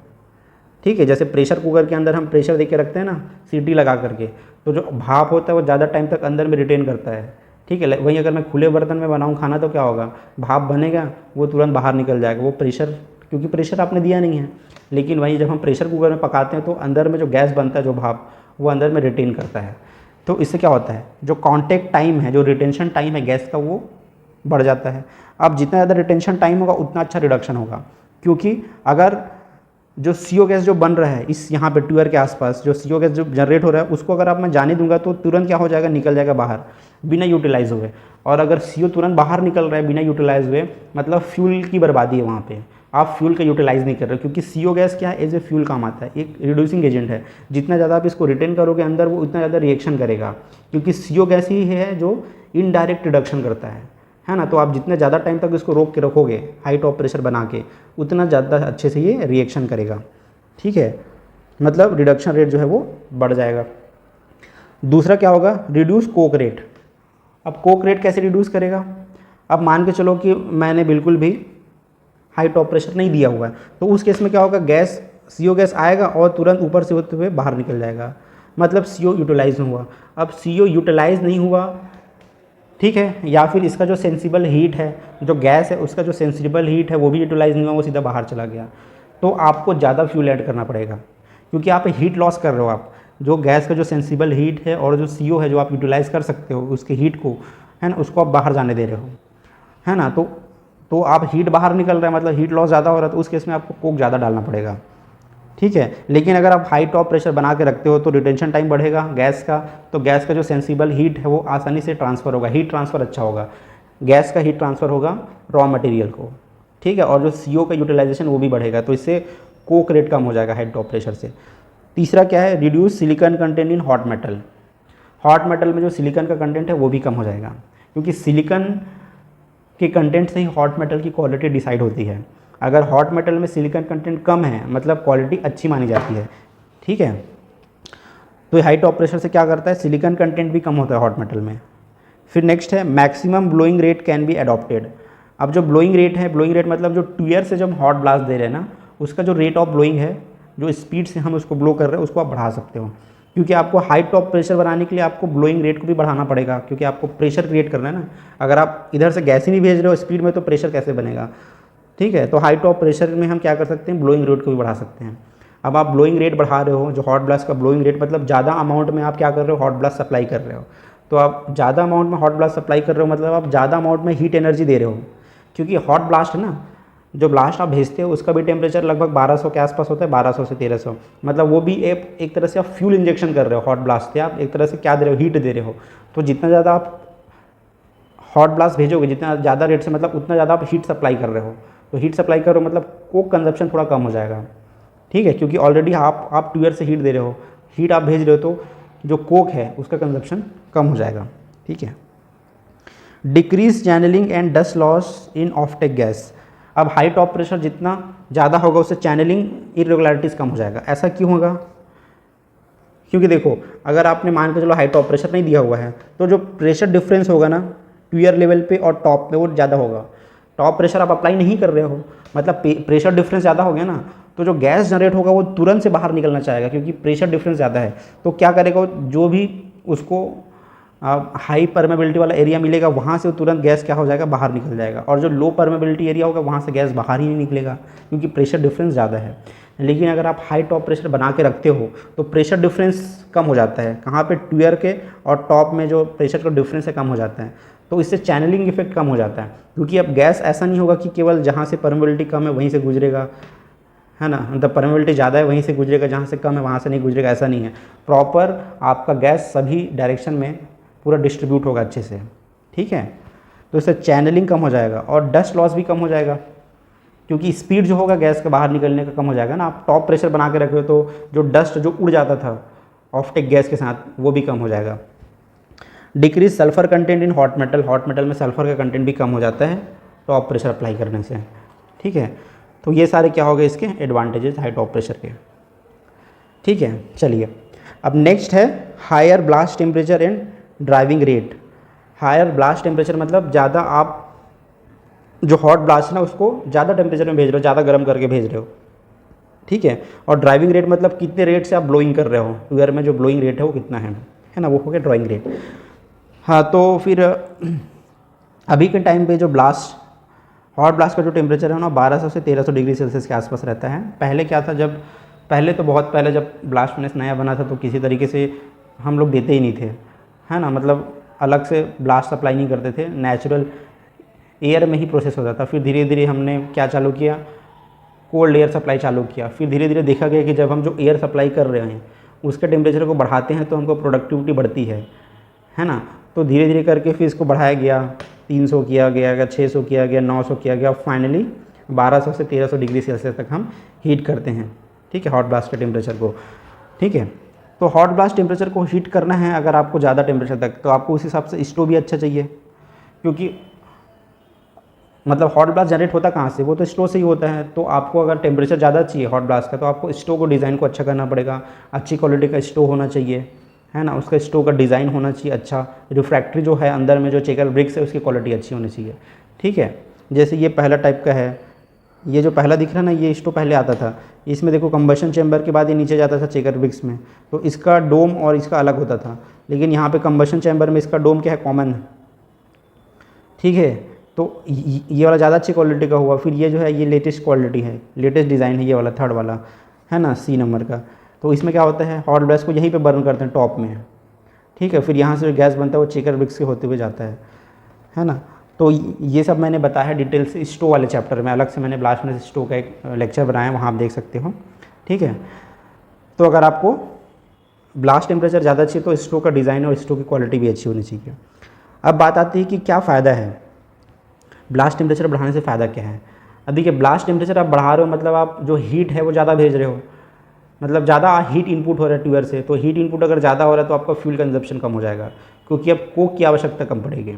ठीक है। जैसे प्रेशर कुकर के अंदर हम प्रेशर देके रखते हैं ना सीटी लगा करके, तो जो भाप होता है वो ज़्यादा टाइम तक अंदर में रिटेन करता है, ठीक है। वहीं अगर मैं खुले बर्तन में बनाऊँ खाना, तो क्या होगा, भाप बनेगा, वो तुरंत बाहर निकल जाएगा, वो प्रेशर, क्योंकि प्रेशर आपने दिया नहीं है। लेकिन वहीं जब हम प्रेशर कुकर में पकाते हैं, तो अंदर में जो गैस बनता है, जो भाप, वो अंदर में रिटेन करता है। तो इससे क्या होता है, जो कॉन्टेक्ट टाइम है, जो रिटेंशन टाइम है गैस का, वो बढ़ जाता है। अब जितना ज़्यादा रिटेंशन टाइम होगा उतना अच्छा रिडक्शन होगा, क्योंकि अगर जो CO गैस जो बन रहा है इस यहाँ पे ट्यूअर के आसपास, जो CO गैस जो जनरेट हो रहा है, उसको अगर आप मैं जाने दूंगा तो तुरंत क्या हो जाएगा, निकल जाएगा बाहर बिना यूटिलाइज हुए। और अगर CO तुरंत बाहर निकल रहा है बिना यूटिलाइज हुए, मतलब फ्यूल की बर्बादी है वहाँ पे, आप फ्यूल का यूटिलाइज नहीं कर रहे, क्योंकि CO गैस क्या है, एज ए फ्यूल काम आता है, एक रिड्यूसिंग एजेंट है। जितना ज़्यादा आप इसको रिटेन करोगे अंदर, वो उतना ज़्यादा रिएक्शन करेगा, क्योंकि CO गैस ही है जो इनडायरेक्ट रिडक्शन करता है ना। तो आप जितने ज़्यादा टाइम तक इसको रोक के रखोगे हाई टॉप प्रेशर बना के, उतना ज़्यादा अच्छे से ये रिएक्शन करेगा, ठीक है। मतलब रिडक्शन रेट जो है वो बढ़ जाएगा। दूसरा क्या होगा, रिड्यूस कोक रेट। अब कोक रेट कैसे रिड्यूस करेगा, अब मान के चलो कि मैंने बिल्कुल भी हाई टॉप प्रेशर नहीं दिया हुआ है, तो उस केस में क्या होगा, गैस CO गैस आएगा और तुरंत ऊपर से होते हुए बाहर निकल जाएगा, मतलब CO यूटिलाइज नहीं हुआ। अब CO यूटिलाइज नहीं हुआ, ठीक है, या फिर इसका जो सेंसिबल हीट है, जो गैस है उसका जो सेंसिबल हीट है वो भी यूटिलाइज नहीं हुआ, वो सीधा बाहर चला गया, तो आपको ज़्यादा फ्यूल ऐड करना पड़ेगा, क्योंकि आप हीट लॉस कर रहे हो। आप जो गैस का जो सेंसिबल हीट है और जो CO है जो आप यूटिलाइज़ कर सकते हो उसके हीट को, है ना, उसको आप बाहर जाने दे रहे हो, है ना। तो आप हीट बाहर निकल रहा है, मतलब हीट लॉस ज़्यादा हो रहा है, तो उस केस में आपको कोक ज़्यादा डालना पड़ेगा, ठीक है। लेकिन अगर आप हाई टॉप प्रेशर बना के रखते हो तो रिटेंशन टाइम बढ़ेगा गैस का, तो गैस का जो सेंसिबल हीट है वो आसानी से ट्रांसफ़र होगा, हीट ट्रांसफ़र अच्छा होगा, गैस का हीट ट्रांसफ़र होगा रॉ मटेरियल को, ठीक है, और जो CO का यूटिलाइजेशन वो भी बढ़ेगा, तो इससे कोक रेट कम हो जाएगा हाई टॉप प्रेशर से। तीसरा क्या है, reduce silicon content in hot metal. Hot metal में जो सिलिकॉन का कंटेंट है वो भी कम हो जाएगा, क्योंकि सिलिकॉन के कंटेंट से ही हॉट मेटल की क्वालिटी डिसाइड होती है। अगर हॉट मेटल में सिलिकॉन कंटेंट कम है मतलब क्वालिटी अच्छी मानी जाती है, ठीक है। तो हाई टॉप प्रेशर से क्या करता है, सिलिकॉन कंटेंट भी कम होता है हॉट मेटल में। फिर नेक्स्ट है maximum blowing rate can be adopted. अब जो ब्लोइंग रेट है, ब्लोइंग रेट मतलब जो ट्यूयर से जब हॉट ब्लास्ट दे रहे हैं ना, उसका जो रेट ऑफ ब्लोइंग है, जो स्पीड से हम उसको ब्लो कर रहे हैं उसको आप बढ़ा सकते हो, क्योंकि आपको हाई टॉप प्रेशर बनाने के लिए आपको ब्लोइंग रेट को भी बढ़ाना पड़ेगा, क्योंकि आपको प्रेशर क्रिएट करना है ना। अगर आप इधर से गैस ही नहीं भेज रहे हो स्पीड में तो प्रेशर कैसे बनेगा, ठीक है। तो हाई टॉप प्रेशर में हम क्या कर सकते हैं, ब्लोइंग रेट को भी बढ़ा सकते हैं। अब आप ब्लोइंग रेट बढ़ा रहे हो, जो हॉट ब्लास्ट का ब्लोइंग रेट मतलब ज़्यादा अमाउंट में आप क्या कर रहे हो, हॉट ब्लास्ट सप्लाई कर रहे हो, तो आप ज़्यादा अमाउंट में हॉट ब्लास्ट सप्लाई कर रहे हो मतलब आप ज़्यादा अमाउंट में हीट एनर्जी दे रहे हो, क्योंकि हॉट ब्लास्ट है ना, जो ब्लास्ट आप भेजते हो उसका भी टेम्परेचर लगभग 1200 के आसपास होता है, 1200 से 1300, मतलब वो भी एक तरह से आप फ्यूल इंजेक्शन कर रहे हो हॉट ब्लास्ट से, आप एक तरह से क्या दे रहे हो, हीट दे रहे हो। तो जितना ज़्यादा आप हॉट ब्लास्ट भेजोगे, जितना ज़्यादा रेट से मतलब उतना ज़्यादा आप हीट सप्लाई कर रहे हो, तो हीट सप्लाई कर रहे हो मतलब कोक कंजप्शन थोड़ा कम हो जाएगा, ठीक है, क्योंकि ऑलरेडी आप ट्यूयर से हीट दे रहे हो, हीट आप भेज रहे हो, तो जो कोक है उसका कंजप्शन कम हो जाएगा, ठीक है। Decrease channelling and dust loss in offtake gas. अब हाई टॉप प्रेशर जितना ज़्यादा होगा उससे चैनलिंग इरेगुलरिटीज़ कम हो जाएगा। ऐसा क्यों होगा, क्योंकि देखो अगर आपने मान के चलो हाई टॉप प्रेशर नहीं दिया हुआ है तो जो प्रेशर डिफरेंस होगा ना ट्यूयर लेवल पे और टॉप पे वो ज़्यादा होगा। टॉप प्रेशर आप अप्लाई नहीं कर रहे हो मतलब प्रेशर डिफरेंस ज़्यादा हो गया ना, तो जो गैस जनरेट होगा वो तुरंत से बाहर निकलना चाहेगा, क्योंकि प्रेशर डिफरेंस ज़्यादा है। तो क्या करेगा, जो भी उसको हाई परमेबिलिटी वाला एरिया मिलेगा वहाँ से तुरंत गैस क्या हो जाएगा, बाहर निकल जाएगा, और जो लो परमेबिलिटी एरिया होगा वहाँ से गैस बाहर ही नहीं निकलेगा, क्योंकि प्रेशर डिफरेंस ज़्यादा है। लेकिन अगर आप हाई टॉप प्रेशर बना के रखते हो तो प्रेशर डिफरेंस कम हो जाता है, कहाँ पे, ट्यूयर के और टॉप में जो प्रेशर का डिफरेंस है कम हो जाता है, तो इससे चैनलिंग इफेक्ट कम हो जाता है, क्योंकि अब गैस ऐसा नहीं होगा कि केवल जहाँ से परमेबिलिटी कम है वहीं से गुजरेगा, है ना, मतलब परमेबिलिटी ज़्यादा है वहीं से गुजरेगा, जहाँ से कम है वहाँ से नहीं गुजरेगा, ऐसा नहीं है। प्रॉपर आपका गैस सभी डायरेक्शन में पूरा डिस्ट्रीब्यूट होगा अच्छे से, ठीक है। तो इससे चैनलिंग कम हो जाएगा और डस्ट लॉस भी कम हो जाएगा, क्योंकि स्पीड जो होगा गैस के बाहर निकलने का कम हो जाएगा ना। आप टॉप प्रेशर बना के रखे हो तो जो डस्ट जो उड़ जाता था ऑफ्टेक गैस के साथ वो भी कम हो जाएगा। Decrease sulphur content in hot metal. Hot metal में सल्फर का कंटेंट भी कम हो जाता है टॉप प्रेशर अप्लाई करने से, ठीक है। तो ये सारे क्या हो गए इसके एडवांटेजेस हाई टॉप प्रेशर के, ठीक है। चलिए अब नेक्स्ट है higher blast temperature and driving rate. Higher blast temperature मतलब ज़्यादा आप जो हॉट ब्लास्ट है ना उसको ज़्यादा टेम्परेचर में भेज रहे हो, ज़्यादा गर्म करके भेज रहे हो, ठीक है। और ड्राइविंग रेट मतलब कितने रेट से आप ब्लोइंग कर रहे हो, ट्यूयर में जो ब्लोइंग रेट है वो कितना है ना, वो हो गया ड्राइविंग रेट। हाँ, तो फिर अभी के टाइम पे जो ब्लास्ट हॉट ब्लास्ट का जो टेम्परेचर है ना 1200 से 1300 डिग्री सेल्सियस के आसपास रहता है। पहले क्या था, जब पहले तो बहुत पहले जब ब्लास्ट फर्नेस नया बना था तो किसी तरीके से हम लोग देते ही नहीं थे, है ना, मतलब अलग से ब्लास्ट सप्लाई नहीं करते थे, नेचुरल एयर में ही प्रोसेस होता था। फिर धीरे धीरे हमने क्या चालू किया, कोल्ड एयर सप्लाई चालू किया। फिर धीरे धीरे देखा गया कि जब हम जो एयर सप्लाई कर रहे हैं उसके टेम्परेचर को बढ़ाते हैं तो हमको प्रोडक्टिविटी बढ़ती है ना। तो धीरे धीरे करके फिर इसको बढ़ाया गया, 300 किया गया, 600 किया गया, 900 किया गया, फाइनली 1200 से 1300 डिग्री सेल्सियस तक हम हीट करते हैं, ठीक है, हॉट ब्लास्ट के टेम्परेचर को, ठीक है। तो हॉट ब्लास्ट टेम्परेचर को हीट करना है अगर आपको ज़्यादा टेम्परेचर तक, तो आपको उस हिसाब से स्टोव भी अच्छा चाहिए, क्योंकि मतलब हॉट ब्लास्ट जनरेट होता कहाँ से, वो तो स्टोव से ही होता है। तो आपको अगर टेम्परेचर ज़्यादा चाहिए हॉट ब्लास्ट का तो आपको स्टोव को डिज़ाइन को अच्छा करना पड़ेगा, अच्छी क्वालिटी का स्टोव होना चाहिए, है ना, उसका स्टोव का डिज़ाइन होना चाहिए अच्छा, रिफ्रैक्टरी जो है अंदर में जो चेकर ब्रिक्स है उसकी क्वालिटी अच्छी होनी चाहिए, ठीक है। जैसे ये पहला टाइप का है ये जो पहला दिख रहा है ना, ये स्टोव पहले आता था। इसमें देखो कंबशन चैम्बर के बाद ये नीचे जाता था चेकर ब्रिक्स में, तो इसका डोम और इसका अलग होता था। लेकिन यहाँ पे कंबशन चैम्बर में इसका डोम क्या है, कॉमन है, ठीक है। तो ये वाला ज़्यादा अच्छी क्वालिटी का हुआ। फिर ये जो है ये लेटेस्ट क्वालिटी है, लेटेस्ट डिज़ाइन है ये वाला, थर्ड वाला है ना, सी नंबर का। तो इसमें क्या होता है, हॉट ब्लास्ट को यहीं पे बर्न करते हैं टॉप में, ठीक है। फिर यहाँ से जो गैस बनता है वो चेकर ब्रिक्स के होते हुए जाता है ना। तो ये सब मैंने बताया डिटेल से स्टोव वाले चैप्टर में, अलग से मैंने ब्लास्ट फर्नेस स्टोव का एक लेक्चर बनाया, वहाँ आप देख सकते हो, ठीक है। तो अगर आपको ब्लास्ट टेम्परेचर ज़्यादा चाहिए तो स्टोव का डिज़ाइन और स्टोव की क्वालिटी भी अच्छी होनी चाहिए। अब बात आती है कि क्या फ़ायदा है, ब्लास्ट टेम्परेचर बढ़ाने से फ़ायदा क्या है। अब देखिए, ब्लास्ट टेम्परेचर आप बढ़ा रहे हो मतलब आप जो हीट है वो ज़्यादा भेज रहे हो, मतलब ज़्यादा हीट इनपुट हो रहा है ट्यूबर से। तो हीट इनपुट अगर ज़्यादा हो रहा है तो आपका फ्यूल कंजप्शन कम हो जाएगा, क्योंकि अब कोक की आवश्यकता कम पड़ेगी,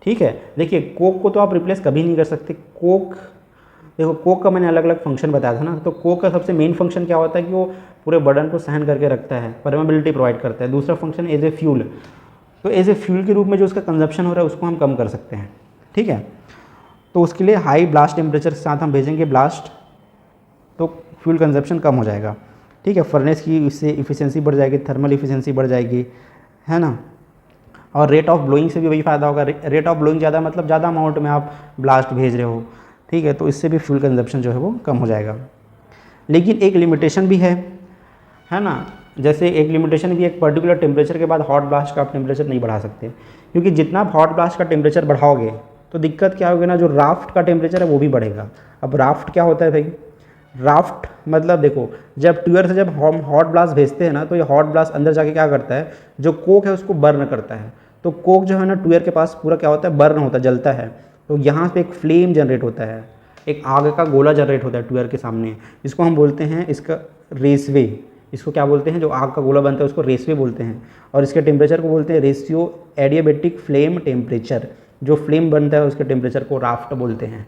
ठीक है। देखिए, कोक को तो आप रिप्लेस कभी नहीं कर सकते। कोक, देखो कोक का मैंने अलग अलग फंक्शन बताया था ना। तो कोक का सबसे मेन फंक्शन क्या होता है कि वो पूरे बर्डन को सहन करके रखता है, परमेबिलिटी प्रोवाइड करता है। दूसरा फंक्शन एज ए फ्यूल, तो एज ए फ्यूल के रूप में जो उसका कंजप्शन हो रहा है उसको हम कम कर सकते हैं, ठीक है। तो उसके लिए हाई ब्लास्ट टेम्परेचर के साथ हम भेजेंगे ब्लास्ट, तो फ्यूल कंजप्शन कम हो जाएगा, ठीक है। फर्नेस की इससे इफ़िशियंसी बढ़ जाएगी, थर्मल इफ़िशियंसी बढ़ जाएगी, है ना। और रेट ऑफ ब्लोइंग से भी वही फ़ायदा होगा। रेट ऑफ ब्लोइंग ज़्यादा मतलब ज़्यादा अमाउंट में आप ब्लास्ट भेज रहे हो, ठीक है, तो इससे भी फ्यूल कंजप्शन जो है वो कम हो जाएगा। लेकिन एक लिमिटेशन भी है ना। जैसे एक लिमिटेशन भी, एक पर्टिकुलर टेम्परेचर के बाद हॉट ब्लास्ट का आप टेम्परेचर नहीं बढ़ा सकते, क्योंकि जितना आप हॉट ब्लास्ट का टेम्परेचर बढ़ाओगे तो दिक्कत क्या होगी ना, जो राफ्ट का टेम्परेचर है वो भी बढ़ेगा। अब राफ्ट क्या होता है भाई, राफ्ट मतलब देखो, जब ट्यूबर से जब हम हॉट ब्लास्ट भेजते हैं ना, तो ये हॉट ब्लास्ट अंदर जाके क्या करता है, जो कोक है उसको बर्न करता है। तो कोक जो है ना ट्यूबर के पास पूरा क्या होता है, बर्न होता है, जलता है। तो यहाँ पे एक फ्लेम जनरेट होता है, एक आग का गोला जनरेट होता है ट्यूबर के सामने। इसको हम बोलते हैं, इसका रेसवे, इसको क्या बोलते हैं, जो आग का गोला बनता है उसको रेसवे बोलते हैं। और इसके टेम्परेचर को बोलते हैं रेशियो एडियाबेटिक फ्लेम टेम्परेचर। जो फ्लेम बनता है उसके टेम्परेचर को राफ्ट बोलते हैं,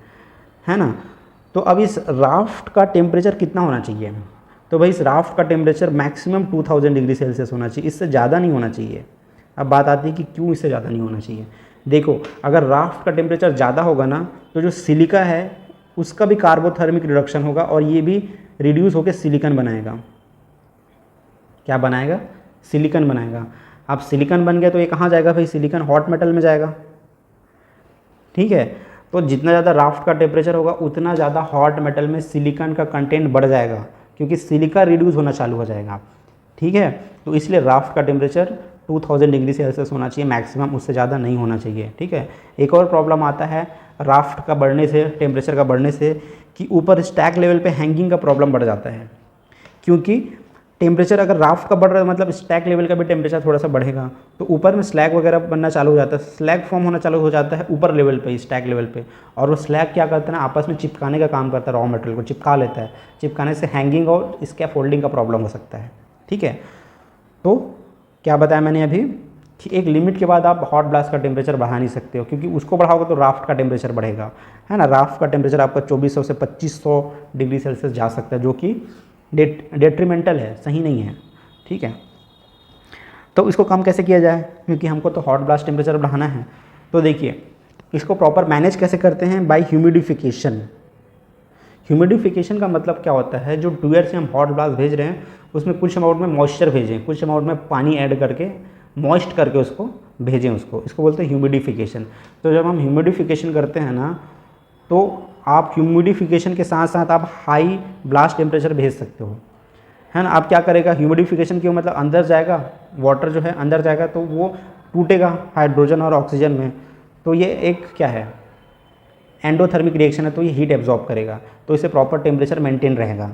है ना। तो अब इस राफ्ट का टेम्परेचर कितना होना चाहिए, तो भाई इस राफ्ट का टेम्परेचर मैक्सिमम 2000 डिग्री सेल्सियस होना चाहिए, इससे ज़्यादा नहीं होना चाहिए। अब बात आती है कि क्यों इससे ज़्यादा नहीं होना चाहिए। देखो, अगर राफ्ट का टेम्परेचर ज़्यादा होगा ना, तो जो सिलिका है उसका भी कार्बोथर्मिक रिडक्शन होगा, और ये भी रिड्यूस होकर सिलिकन बनाएगा। क्या बनाएगा, सिलिकन बनाएगा। अब सिलिकन बन गया तो ये कहाँ जाएगा भाई, सिलिकन हॉट मेटल में जाएगा, ठीक है। तो जितना ज़्यादा राफ्ट का टेम्परेचर होगा उतना ज़्यादा हॉट मेटल में सिलिकॉन का कंटेंट बढ़ जाएगा, क्योंकि सिलिका रिड्यूस होना चालू हो जाएगा, ठीक है। तो इसलिए राफ्ट का टेम्परेचर 2000 डिग्री सेल्सियस होना चाहिए मैक्सिमम, उससे ज़्यादा नहीं होना चाहिए, ठीक है। एक और प्रॉब्लम आता है राफ्ट का बढ़ने से, टेम्परेचर का बढ़ने से, कि ऊपर स्टैक लेवल पे हैंगिंग का प्रॉब्लम बढ़ जाता है। क्योंकि टेम्परेचर अगर राफ्ट का बढ़ रहा है मतलब स्टैक लेवल का भी टेम्परेचर थोड़ा सा बढ़ेगा, तो ऊपर में स्लैग वगैरह बनना चालू हो जाता है, स्लैग फॉर्म होना चालू हो जाता है ऊपर लेवल पे, स्टैक लेवल पे। और वो स्लैग क्या करता है ना, आपस में चिपकाने का काम करता है, रॉ मटेरियल को चिपका लेता है। चिपकाने से हैंगिंग और स्कैफोल्डिंग का प्रॉब्लम हो सकता है, ठीक है। तो क्या बताया मैंने अभी कि एक लिमिट के बाद आप हॉट ब्लास्ट का टेम्परेचर बढ़ा नहीं सकते हो, क्योंकि उसको बढ़ाओगे तो राफ्ट का टेम्परेचर बढ़ेगा, है ना। राफ्ट का टेम्परेचर आपका 2400 से 2500 डिग्री सेल्सियस जा सकता है, जो कि डेट्रीमेंटल है, सही नहीं है, ठीक है। तो इसको कम कैसे किया जाए, क्योंकि हमको तो हॉट ब्लास्ट टेम्परेचर बढ़ाना है। तो देखिए, इसको प्रॉपर मैनेज कैसे करते हैं, बाय ह्यूमिडिफिकेशन। ह्यूमिडिफिकेशन का मतलब क्या होता है, जो ट्यूबर से हम हॉट ब्लास्ट भेज रहे हैं उसमें कुछ अमाउंट में मॉइस्चर भेजें, कुछ अमाउंट में पानी ऐड करके मॉइस्ट करके उसको भेजें, इसको बोलते हैं ह्यूमिडिफिकेशन। तो जब हम ह्यूमिडिफिकेशन करते हैं ना, तो आप ह्यूमिडिफिकेशन के साथ साथ आप हाई ब्लास्ट टेम्परेचर भेज सकते हो, है ना। आप क्या करेगा, ह्यूमिडिफिकेशन क्यों, मतलब अंदर जाएगा, वाटर जो है अंदर जाएगा तो वो टूटेगा हाइड्रोजन और ऑक्सीजन में, तो ये एक क्या है, एंडोथर्मिक रिएक्शन है, तो ये हीट एब्जॉर्ब करेगा, तो इससे प्रॉपर टेम्परेचर मेंटेन रहेगा,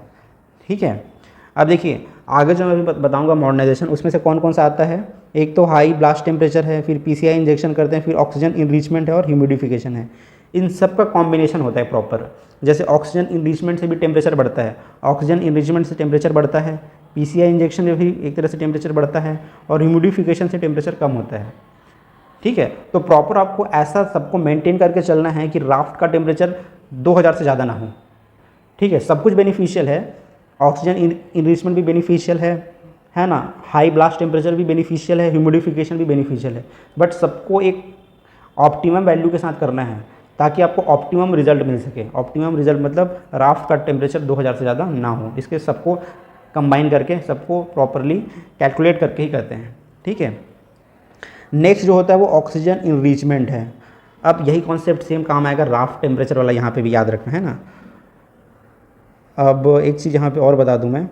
ठीक है। अब देखिए आगे जो मैं अभी बताऊंगा मॉडर्नाइजेशन, उसमें से कौन कौन सा आता है। एक तो हाई ब्लास्ट टेम्परेचर है, फिर पीसीआई इंजेक्शन करते हैं, फिर ऑक्सीजन इनरिचमेंट है और ह्यूमिडिफिकेशन है। इन सब का कॉम्बिनेशन होता है प्रॉपर। जैसे ऑक्सीजन इनरिचमेंट से भी टेम्परेचर बढ़ता है, ऑक्सीजन इनरिचमेंट से टेम्परेचर बढ़ता है, पीसीआई इंजेक्शन में भी एक तरह से टेम्परेचर बढ़ता है, और ह्यूमिडिफिकेशन से टेम्परेचर कम होता है, ठीक है। तो प्रॉपर आपको ऐसा सबको मेंटेन करके चलना है कि राफ्ट का टेम्परेचर 2000 से ज़्यादा ना हो, ठीक है। सब कुछ बेनिफिशियल है, ऑक्सीजन इनरिचमेंट भी बेनिफिशियल है ना, हाई ब्लास्ट टेम्परेचर भी बेनिफिशियल है, ह्यूमिडिफिकेशन भी बेनिफिशियल है, बट सबको एक ऑप्टिमम वैल्यू के साथ करना है, ताकि आपको ऑप्टिमम रिजल्ट मिल सके। ऑप्टिमम रिजल्ट मतलब राफ्ट का टेम्परेचर 2000 से ज़्यादा ना हो। इसके सबको कंबाइन करके, सबको प्रॉपरली कैलकुलेट करके ही करते हैं, ठीक है। नेक्स्ट जो होता है वो ऑक्सीजन इनरिचमेंट है। अब यही कॉन्सेप्ट सेम काम आएगा, राफ्ट टेम्परेचर वाला यहाँ पे भी याद रखना है ना। अब एक चीज़ यहाँ पे और बता दूँ मैं,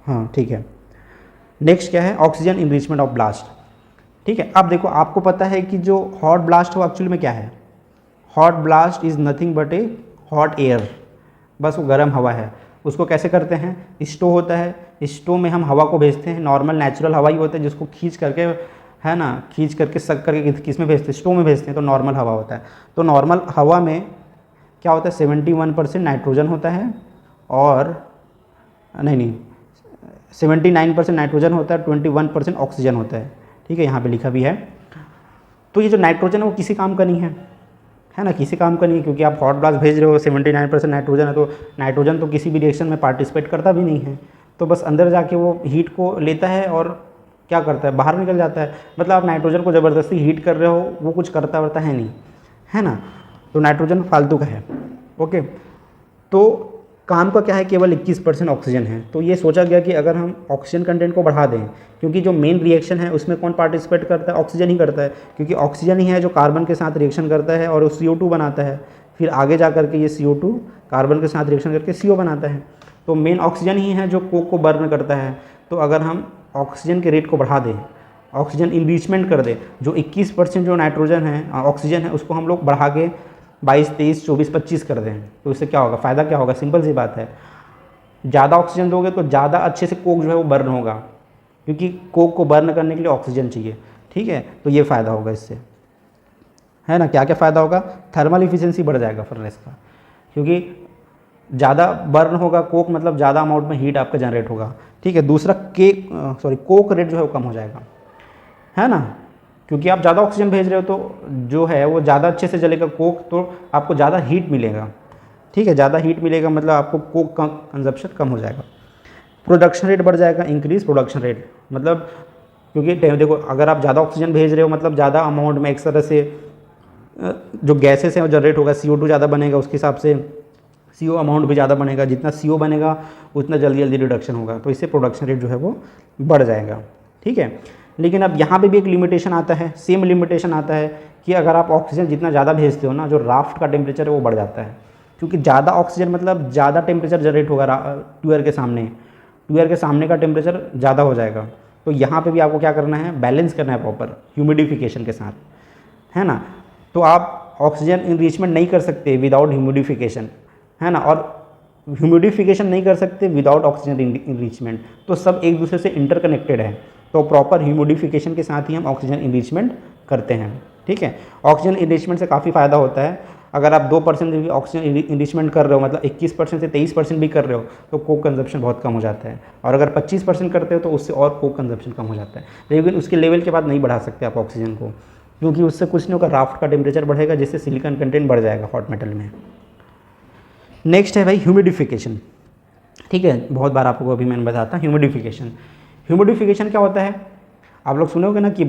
हाँ ठीक है। नेक्स्ट क्या है, ऑक्सीजन इनरिचमेंट ऑफ ब्लास्ट, ठीक है। अब देखो, आपको पता है कि जो हॉट ब्लास्ट हो एक्चुअली में क्या है, hot blast is nothing but A hot air, बस वो गर्म हवा है। उसको कैसे करते हैं, स्टोव होता है, स्टोव में हम हवा को भेजते हैं, नॉर्मल नेचुरल हवा ही होता है जिसको खींच करके, है ना, खींच करके सक करके किस में भेजते हैं, स्टोव में भेजते हैं, तो नॉर्मल हवा होता है। तो नॉर्मल हवा में क्या होता है, 71% नाइट्रोजन होता है, और नहीं 79% नाइट्रोजन होता है, 21% ऑक्सीजन होता है, ठीक है, यहाँ पे लिखा भी है। तो ये जो नाइट्रोजन है वो किसी काम का नहीं है ना, किसी काम का नहीं है, क्योंकि आप हॉट ब्लास्ट भेज रहे हो, 79% नाइट्रोजन है, तो नाइट्रोजन तो किसी भी रिएक्शन में पार्टिसिपेट करता भी नहीं है, तो बस अंदर जाके वो हीट को लेता है और क्या करता है, बाहर निकल जाता है। मतलब आप नाइट्रोजन को ज़बरदस्ती हीट कर रहे हो, वो कुछ करता वरता है नहीं, है ना, तो नाइट्रोजन फालतू का है। ओके, तो काम का क्या है, केवल 21% ऑक्सीजन है। तो ये सोचा गया कि अगर हम ऑक्सीजन कंटेंट को बढ़ा दें, क्योंकि जो मेन रिएक्शन है उसमें कौन पार्टिसिपेट करता है, ऑक्सीजन ही करता है, क्योंकि ऑक्सीजन ही है जो कार्बन के साथ रिएक्शन करता है और CO2 बनाता है, फिर आगे जा करके ये CO2 कार्बन के साथ रिएक्शन करके CO बनाता है। तो मेन ऑक्सीजन ही है जो कोक को बर्न करता है। तो अगर हम ऑक्सीजन के रेट को बढ़ा दें, ऑक्सीजन इनरिचमेंट कर दें, जो 21% जो नाइट्रोजन है, ऑक्सीजन है, उसको हम लोग बढ़ा के 22, 23, 24, 25 कर दें, तो इससे क्या होगा, फ़ायदा क्या होगा, सिंपल सी बात है, ज़्यादा ऑक्सीजन दोगे तो ज़्यादा अच्छे से कोक जो है वो बर्न होगा, क्योंकि कोक को बर्न करने के लिए ऑक्सीजन चाहिए, ठीक है। तो ये फ़ायदा होगा इससे, है ना। क्या क्या फ़ायदा होगा, थर्मल इफिशिएंसी बढ़ जाएगा फर्नेस का, क्योंकि ज़्यादा बर्न होगा कोक, मतलब ज़्यादा अमाउंट में हीट आपका जनरेट होगा, ठीक है। दूसरा कोक रेट जो है वो कम हो जाएगा, है ना, क्योंकि आप ज़्यादा ऑक्सीजन भेज रहे हो तो जो है वो ज़्यादा अच्छे से जलेगा कोक, तो आपको ज़्यादा हीट मिलेगा, ठीक है, ज़्यादा हीट मिलेगा, मतलब आपको कोक का कंजप्शन कम हो जाएगा। प्रोडक्शन रेट बढ़ जाएगा, इंक्रीज प्रोडक्शन रेट, मतलब क्योंकि देखो, अगर आप ज़्यादा ऑक्सीजन भेज रहे हो मतलब ज़्यादा अमाउंट में एक तरह से जो गैसेस हैं वो जनरेट होगा, CO2 ज़्यादा बनेगा, उसके हिसाब से CO अमाउंट भी ज़्यादा बनेगा, जितना CO बनेगा उतना जल्दी जल्दी रिडक्शन होगा, तो इससे प्रोडक्शन रेट जो है वो बढ़ जाएगा, ठीक है। लेकिन अब यहाँ पे भी एक लिमिटेशन आता है, सेम लिमिटेशन आता है कि अगर आप ऑक्सीजन जितना ज़्यादा भेजते हो ना, जो राफ्ट का टेम्परेचर है वो बढ़ जाता है, क्योंकि ज़्यादा ऑक्सीजन मतलब ज़्यादा टेम्परेचर जनरेट होगा ट्यूअर के सामने का टेम्परेचर ज़्यादा हो जाएगा। तो यहाँ पे भी आपको क्या करना है, बैलेंस करना है प्रॉपर ह्यूमिडिफिकेशन के साथ, है ना। तो आप ऑक्सीजन इनरिचमेंट नहीं कर सकते विदाउट ह्यूमिडिफिकेशन, है ना, और ह्यूमिडिफिकेशन नहीं कर सकते विदाउट ऑक्सीजन इनरिचमेंट, तो सब एक दूसरे से इंटरकनेक्टेड है। तो प्रॉपर ह्यूमिडिफिकेशन के साथ ही हम ऑक्सीजन इनरिचमेंट करते हैं, ठीक है। ऑक्सीजन इनरिचमेंट से काफ़ी फ़ायदा होता है। अगर आप 2% भी ऑक्सीजन इनरिचमेंट कर रहे हो, मतलब 21% से 23% भी कर रहे हो, तो कोक कंजप्शन बहुत कम हो जाता है, और अगर 25% करते हो तो उससे और कोक कंजप्शन कम हो जाता है। लेकिन उसके लेवल के बाद नहीं बढ़ा सकते आप ऑक्सीजन को, क्योंकि उससे कुछ नहीं होगा, राफ्ट का टेम्परेचर बढ़ेगा, जिससे सिलिकॉन कंटेंट बढ़ जाएगा हॉट मेटल में। नेक्स्ट है भाई ह्यूमिडिफिकेशन, ठीक है, बहुत बार आपको अभी मैंने बताया ह्यूमिडिफिकेशन। ह्यूमिडिफिकेशन क्या होता है, आप लोग सुने होंगे ना कि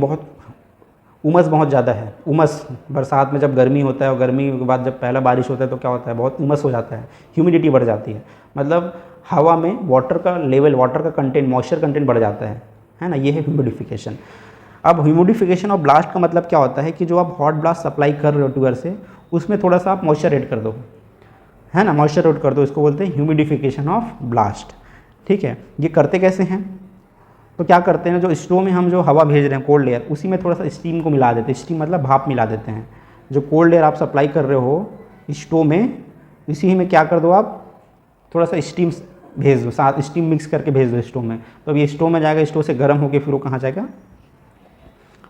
उमस बहुत ज़्यादा है। उमस बरसात में जब गर्मी होता है और गर्मी के बाद जब पहला बारिश होता है तो क्या होता है, बहुत उमस हो जाता है, ह्यूमिडिटी बढ़ जाती है, मतलब हवा में वाटर का लेवल, वाटर का कंटेंट, मॉइस्चर कंटेंट बढ़ जाता है ना, ये है ह्यूमिडिफिकेशन। अब ह्यूमिडिफिकेशन ऑफ ब्लास्ट का मतलब क्या होता है कि जो आप हॉट ब्लास्ट सप्लाई कर रहे हो ट्यूअर से, उसमें थोड़ा सा आप मॉइस्चर ऐड कर दो, है ना, मॉइस्चर ऐड कर दो, इसको बोलते हैं ह्यूमिडिफिकेशन ऑफ ब्लास्ट, ठीक है। ये करते कैसे हैं, तो क्या करते हैं, जो स्टोव में हम जो हवा भेज रहे हैं कोल्ड एयर, उसी में थोड़ा सा स्टीम को मिला देते हैं, स्टीम मतलब भाप मिला देते हैं। जो कोल्ड एयर आप सप्लाई कर रहे हो स्टोव में, इसी में क्या कर दो, आप थोड़ा सा स्टीम भेज दो, साथ स्टीम मिक्स करके भेज दो स्टोव में, तो अब ये स्टोव में जाएगा, स्टोव से गर्म होकर फिर वो कहाँ जाएगा,